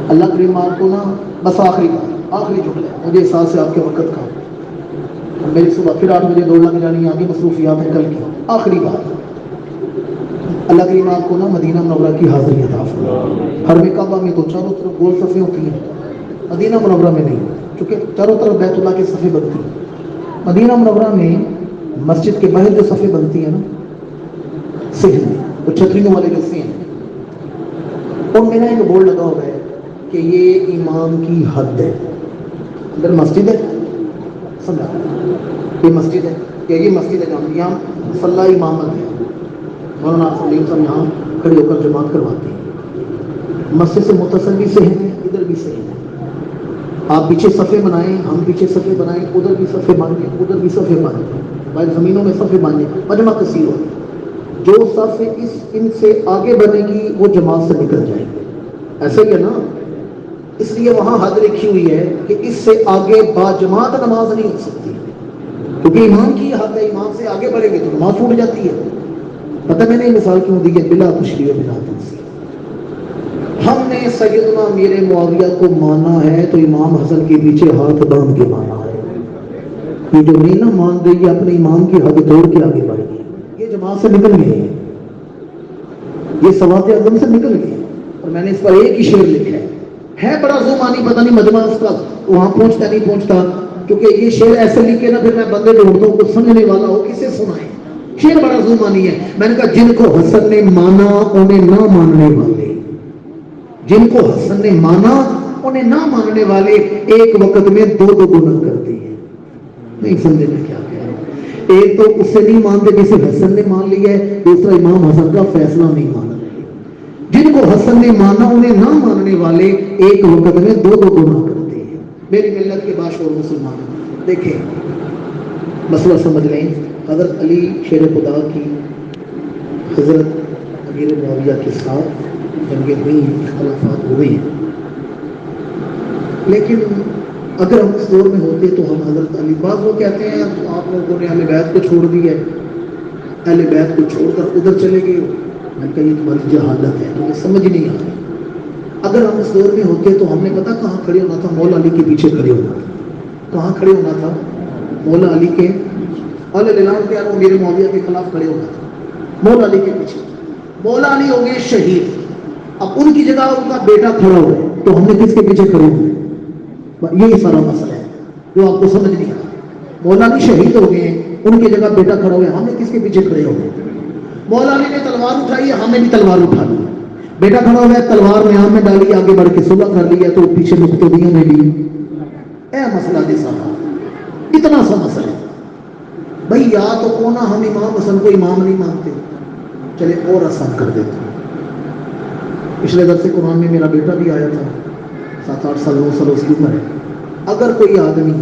اللہ کریم آپ کو نا، بس آخری جملہ، مجھے احساس ہے آپ کے وقت کا، میری صبح پھر 8 بجے دوڑ لگ جانی، آگے مصروفیات ہیں کل کی. آخری بات، اللہ کریم آپ کو نا مدینہ منورہ کی حاضری عطا فرمائے. حرم کعبہ میں تو چاروں طرف گول صفیں ہوتی ہیں، مدینہ منورہ میں نہیں، کیونکہ چاروں طرف بیت اللہ کی صفیں بنتی ہیں. مدینہ منورہ میں مسجد کے باہر جو صفیں بنتی ہیں نا، صحن میں، وہ چھتریوں والے جو صحن ہیں، ان میں نا ایک بورڈ لگا ہوا ہے کہ یہ امام کی حد ہے. اندر مسجد ہے، سمجھا، یہ مسجد ہے، کہ یہ مسجد ہے جہاں یہاں مصلی امامت ہے، مولانا سلیم صاحب یہاں کھڑے ہو کر جماعت کرواتے ہیں. مسجد سے متصل بھی صحن ہے، ادھر بھی صحن ہے. آپ پیچھے صفے بنائیں، ہم پیچھے صفے بنائیں، ادھر بھی صفے باندھیں، ادھر بھی صفے باندھیں، بھائی زمینوں میں صفے باندھیں، مجمع کثیر ہو. جو صف ان سے آگے بنے گی وہ جماعت سے نکل جائے گی. ایسے ہی ہے نا، اس لیے وہاں حد لکھی ہوئی ہے کہ اس سے آگے با جماعت نماز نہیں ہو سکتی، کیونکہ امام کی حد ہے، امام سے آگے بڑھیں گے تو نماز چھوٹ جاتی ہے. پتہ میں نے مثال کیوں دی ہے؟ بلا تشریح بلا تنزیہ. ہم نے سیدنا امیر معاویہ کو مانا ہے تو امام حسن کے پیچھے ہاتھ باندھ کے مانا ہے. یہ جو نہیں نہ مان رہی ہے اپنے امام کی حد توڑ کے آگے بڑھ گئی، یہ جماعت سے نکل گئے، یہ سوات اعظم سے نکل گئے. اور میں نے اس پر ایک ہی شعر لکھا ہے بڑا زمانی، پتہ نہیں مجمع اس کا وہاں پہنچتا نہیں پہنچتا، کیونکہ یہ شعر ایسے لکھے نا پھر میں بندے ڈھونڈتا ہوں کو سمجھنے والا ہو، کسے سنائے. شعر بڑا زمانی ہے. میں نے کہا جن کو حسن نے مانا انہیں نہ ماننے والے، جن کو حسن نے مانا انہیں نہ ماننے والے ایک وقت میں دو گناہ کرتے ہیں. نہیں سمجھے میں کیا کہہ رہا ہوں؟ ایک تو اس سے نہیں مانتے جسے حسن نے مان لیا ہے، دوسرا امام حسن کا فیصلہ نہیں مانا. جن کو حسن نے مانا انہیں نہ ماننے والے ایک وقت میں دو گناہ کرتے ہیں. میری ملت کے باشعور مسلمان دیکھیں، مسئلہ سمجھ لیں. حضرت علی شیر خدا کی حضرت امیر معاویہ کے ساتھ جنگیں ہوئی، اختلافات ہوئے ہیں، لیکن اگر ہم اس دور میں ہوتے تو ہم حضرت علی، بعض وہ کہتے ہیں آپ لوگوں نے اہل بیت کو چھوڑ دیا ہے، اہل بیت کو چھوڑ کر ادھر چلے گئے ہو. میں نے کہا یہ تمہاری جہالت ہے، تمہیں سمجھ نہیں آ رہی. اگر ہم اس دور میں ہوتے تو ہم نے پتا کہاں کھڑے ہونا تھا؟ مولا علی کے پیچھے کھڑے ہونا تھا. کہاں کھڑے ہونا تھا؟ مولا علی کے میرے معاویہ کے خلاف کھڑے ہونا تھا، مولا علی کے پیچھے. مولا علی ہو گئے شہید، اب ان کی جگہ ان کا بیٹا کھڑا ہوا ہے تو ہم نے کس کے پیچھے کھڑے ہوئے؟ یہی سارا مسئلہ ہے جو آپ کو سمجھ نہیں آتا. مولا علی شہید ہو گئے ہیں، ان کی جگہ بیٹا کھڑا ہوا ہے، ہم نے کس کے پیچھے کھڑے ہوئے؟ مولا علی نے تلوار اٹھائی ہے، ہم نے بھی تلوار اٹھا لی. بیٹا کھڑا ہوا ہے، تلوار میان میں ڈالی، آگے بڑھ کے صلح کر لی ہے تو پیچھے مقتدیوں نے لی. اے مسئلہ دے سارا اتنا سا مسئلہ ہے بھائی. یا تو کونا ہم امام حسن کو امام نہیں مانتے، چلے اور آسان کر دیتے ہیں. پچھلے درس قرآن میں میرا بیٹا بھی آیا تھا، 7-8 سال 9 سال اس کی عمر ہے. اگر کوئی آدمی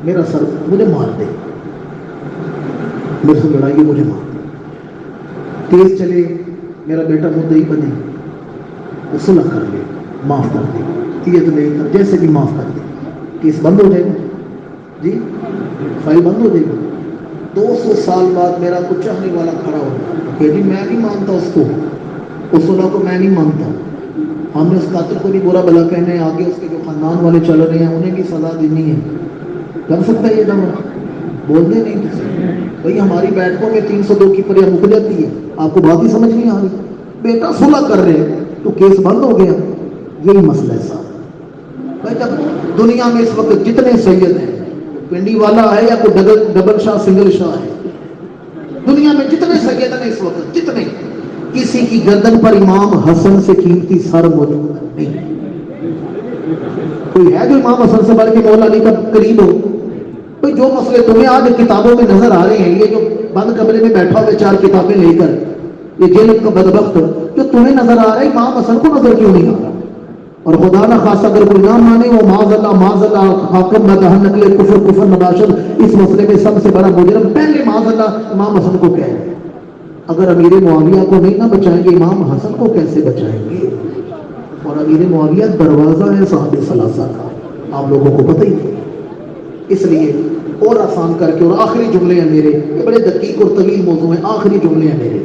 میرا سر مجھے مار دے، میرے سے لڑائی مجھے مار دے، تیز چلے میرا بیٹا مدعی بنے، وہ صلح کر لے، معاف کر دے، دیت لے کر جیسے بھی معاف کر دے، کیس بند ہو جائے گا، جی فائل بند ہو جائے گا۔ 200 سال بعد میرا کچھ چاہنے والا کھڑا ہوگا کہ جی میں نہیں مانتا اس کو، اس صلح کو میں نہیں مانتا، ہم نے اس قاتل کو بھی برا بلا کہنا ہے، آگے اس کے جو خاندان والے چل رہے ہیں انہیں بھی سزا دینی ہے۔ کر سکتا ہے یہ دعویٰ؟ بولتے نہیں کسی بھائی ہماری بیٹھکوں میں 302 کی پریاں مک جاتی ہے، آپ کو بات ہی سمجھ نہیں آ رہی، بیٹا صلح کر رہے ہیں تو کیس بند ہو گیا، یہی مسئلہ ہے صاحب۔ بھائی جب دنیا میں اس وقت جتنے سید ہیں، پنڈی والا ہے یا کوئی ڈبل شاہ سنگل شاہ ہے، دنیا میں جتنے سید ہیں اس وقت جتنے، کسی کی گردن پر امام حسن سے قیمتی سر موجود نہیں۔ کوئی ہے جو امام حسن سے بڑھ کے مولا علی کا قریب ہو؟ کوئی جو مسئلے تمہیں آج کتابوں میں نظر آ رہے ہیں، یہ جو بند کمرے میں بیٹھا ہوئے 4 کتابیں لے کر، یہ جیل کا بدبخت جو تمہیں نظر آ رہا ہے، امام حسن کو نظر کیوں نہیں آ رہا؟ اور خدا نہ خاص اگر کوئی نہ مانے وہ معاذ اللہ حاکم نہ دہن نکلے، کفر نباشد، اس مسئلے میں سب سے بڑا مجرم پہلے معاذ اللہ امام حسن کو کہے۔ اگر امیر معاویہ کو نہیں نہ بچائیں گے، امام حسن کو کیسے بچائیں گے؟ اور امیر معاویہ دروازہ ہے صحابہ ثلاثہ کا، آپ لوگوں کو پتہ ہی نہیں۔ اس لیے اور آسان کر کے، اور آخری جملے ہیں میرے، یہ بڑے دقیق اور طویل موضوع ہیں، آخری جملے ہیں میرے۔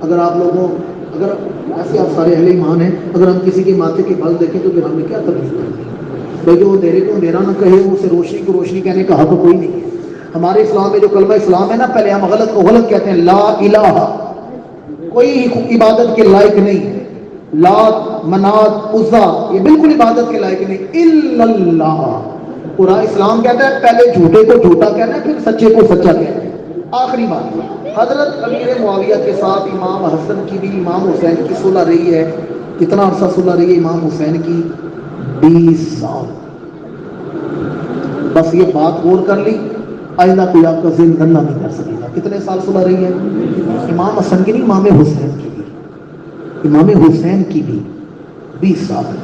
اگر آپ لوگوں، اگر ایسے آپ سارے اہل ایمان ہیں، اگر ہم کسی کے ماتھے کے بل دیکھیں تو پھر ہمیں کیا تکلیف کرنی ہے؟ بھائی جو اندھیرے کو اندھیرا نہ کہے، اسے روشنی کو روشنی کہنے کا حق کوئی نہیں ہے۔ ہمارے اسلام میں جو کلمہ اسلام ہے نا، پہلے ہم غلط کو غلط کہتے ہیں، لا الہ، کوئی عبادت کے لائق نہیں، لات منات عزا یہ بالکل عبادت کے لائق نہیں، الا اللہ۔ پورا اسلام کہتا ہے پہلے جھوٹے کو جھوٹا کہنا ہے، پھر سچے کو سچا کہنا ہے۔ آخری بات، حضرت امیر معاویہ کے ساتھ امام حسن کی بھی امام حسین کی صلح رہی ہے۔ کتنا عرصہ صلح رہی ہے امام حسین کی؟ 20 سال۔ بس یہ بات غور کر لی، آئندہ کوئی آپ کا ذہن گندا نہیں کر سکے گا۔ کتنے سال صلح رہی ہے؟ امام حسن کی نہیں، امام حسین کی بھی، امام حسین کی بھی 20 سال۔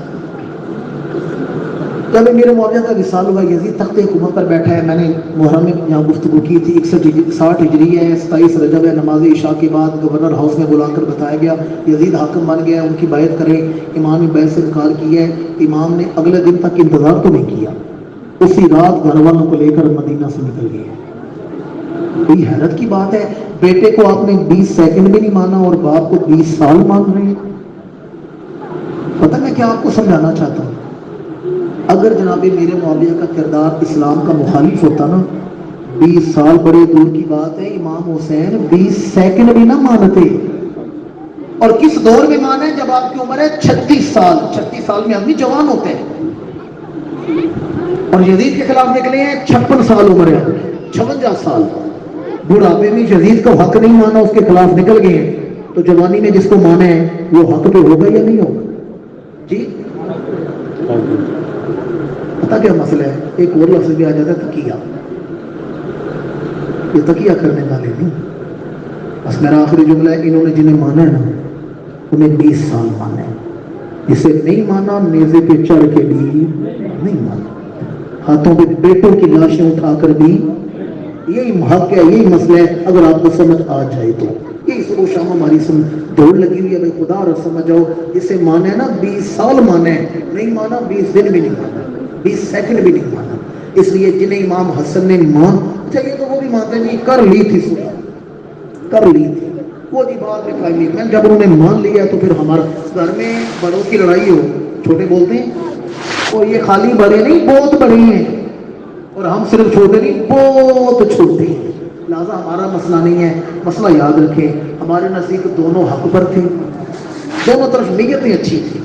جب میرے معاویہ کا وصال ہوا، یزید تخت حکومت پر بیٹھا ہے، میں نے محرم میں یہاں گفتگو کی تھی، 61 ہجری ہے، 27 رجب ہے، نماز عشاء کے بعد گورنر ہاؤس میں بلا کر بتایا گیا یزید حاکم بن گیا ہے، ان کی بیعت کریں۔ امام نے بیعت سے انکار کیا ہے، امام نے اگلے دن تک انتظار تو نہیں کیا، اسی رات گھر والوں کو لے کر مدینہ سے نکل گئے۔ کوئی حیرت کی بات ہے، بیٹے کو آپ نے 20 سیکنڈ بھی نہیں مانا اور باپ کو 20 سال مان رہے ہیں۔ پتہ میں کیا آپ کو سمجھانا چاہتا ہوں؟ اگر جناب میرے معاویہ کا کردار اسلام کا مخالف ہوتا نا، 20 سال بڑے دور کی بات ہے، امام حسین 20 سیکنڈ بھی نہ مانتے۔ اور کس دور میں مانے؟ جب آپ کی عمر ہے 36 سال۔ 36 سال میں آدمی جوان ہوتے ہیں، اور یزید کے خلاف نکلے ہیں 56 سال عمر ہے، 56 سال بڑھاپے میں یزید کو حق نہیں مانا، اس کے خلاف نکل گئے ہیں، تو جوانی میں جس کو مانا ہے وہ حق پہ ہوگا یا نہیں ہوگا؟ جی پتا کیا مسئلہ ہے؟ ایک اور لفظ بھی آ جاتا ہے تقیہ، یہ تقیہ کرنے والے نہیں۔ بس میرا آخری جملہ ہے، انہوں نے جنہیں مانا ہے نا، انہیں 20 سال مانا ہے، جسے نہیں مانا نیزے پہ چڑھ کے بھی نہیں مانا، ہاتھوں پہ بیٹوں کی لاشیں اٹھا کر بھی، یہی حق ہے، یہی مسئلہ ہے۔ اگر آپ کو سمجھ آ جائے تو یہی صبح شام ہماری دوڑ لگی ہوئی ہے، بھائی خدا اور سمجھ جاؤ، جسے مانا ہے نا 20 سال مانا ہے، نہیں مانا 20 دن بھی نہیں مانا، 20 سیکنڈ بھی نہیں مانا۔ اس لیے جنہیں امام حسن نے چاہیے تو وہ بھی مانتے نہیں، کر لی تھی صبح، کر لی تھی وہ جی بات میں قائم نہیں، میں جب انہوں نے مان لیا تو پھر ہمارا گھر میں بڑوں کی لڑائی ہو، چھوٹے بولتے ہیں، اور یہ خالی بڑے نہیں بہت بڑے ہیں، اور ہم صرف چھوٹے نہیں بہت چھوٹے ہیں، لہٰذا ہمارا مسئلہ نہیں ہے۔ مسئلہ یاد رکھیں، ہمارے نزدیک دونوں حق پر تھے، دونوں طرف نیتیں اچھی تھی،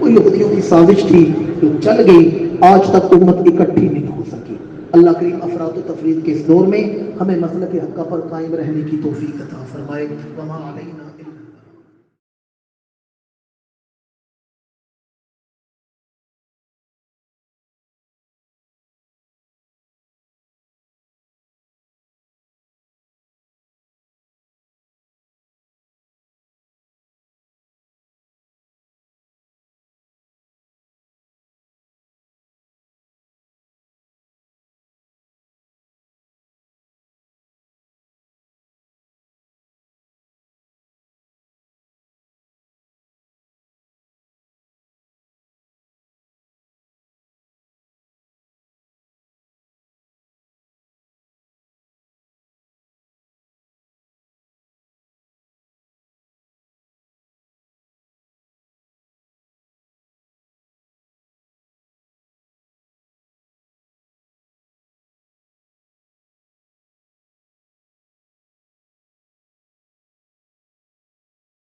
وہ یہودیوں کی سازش تھی جو چل گئی، آج تک امت اکٹھی نہیں ہو سکی۔ اللہ کریم افراد و تفرید کے اس دور میں ہمیں مسلک حق پر قائم رہنے کی توفیق عطا فرمائے۔ وما علینا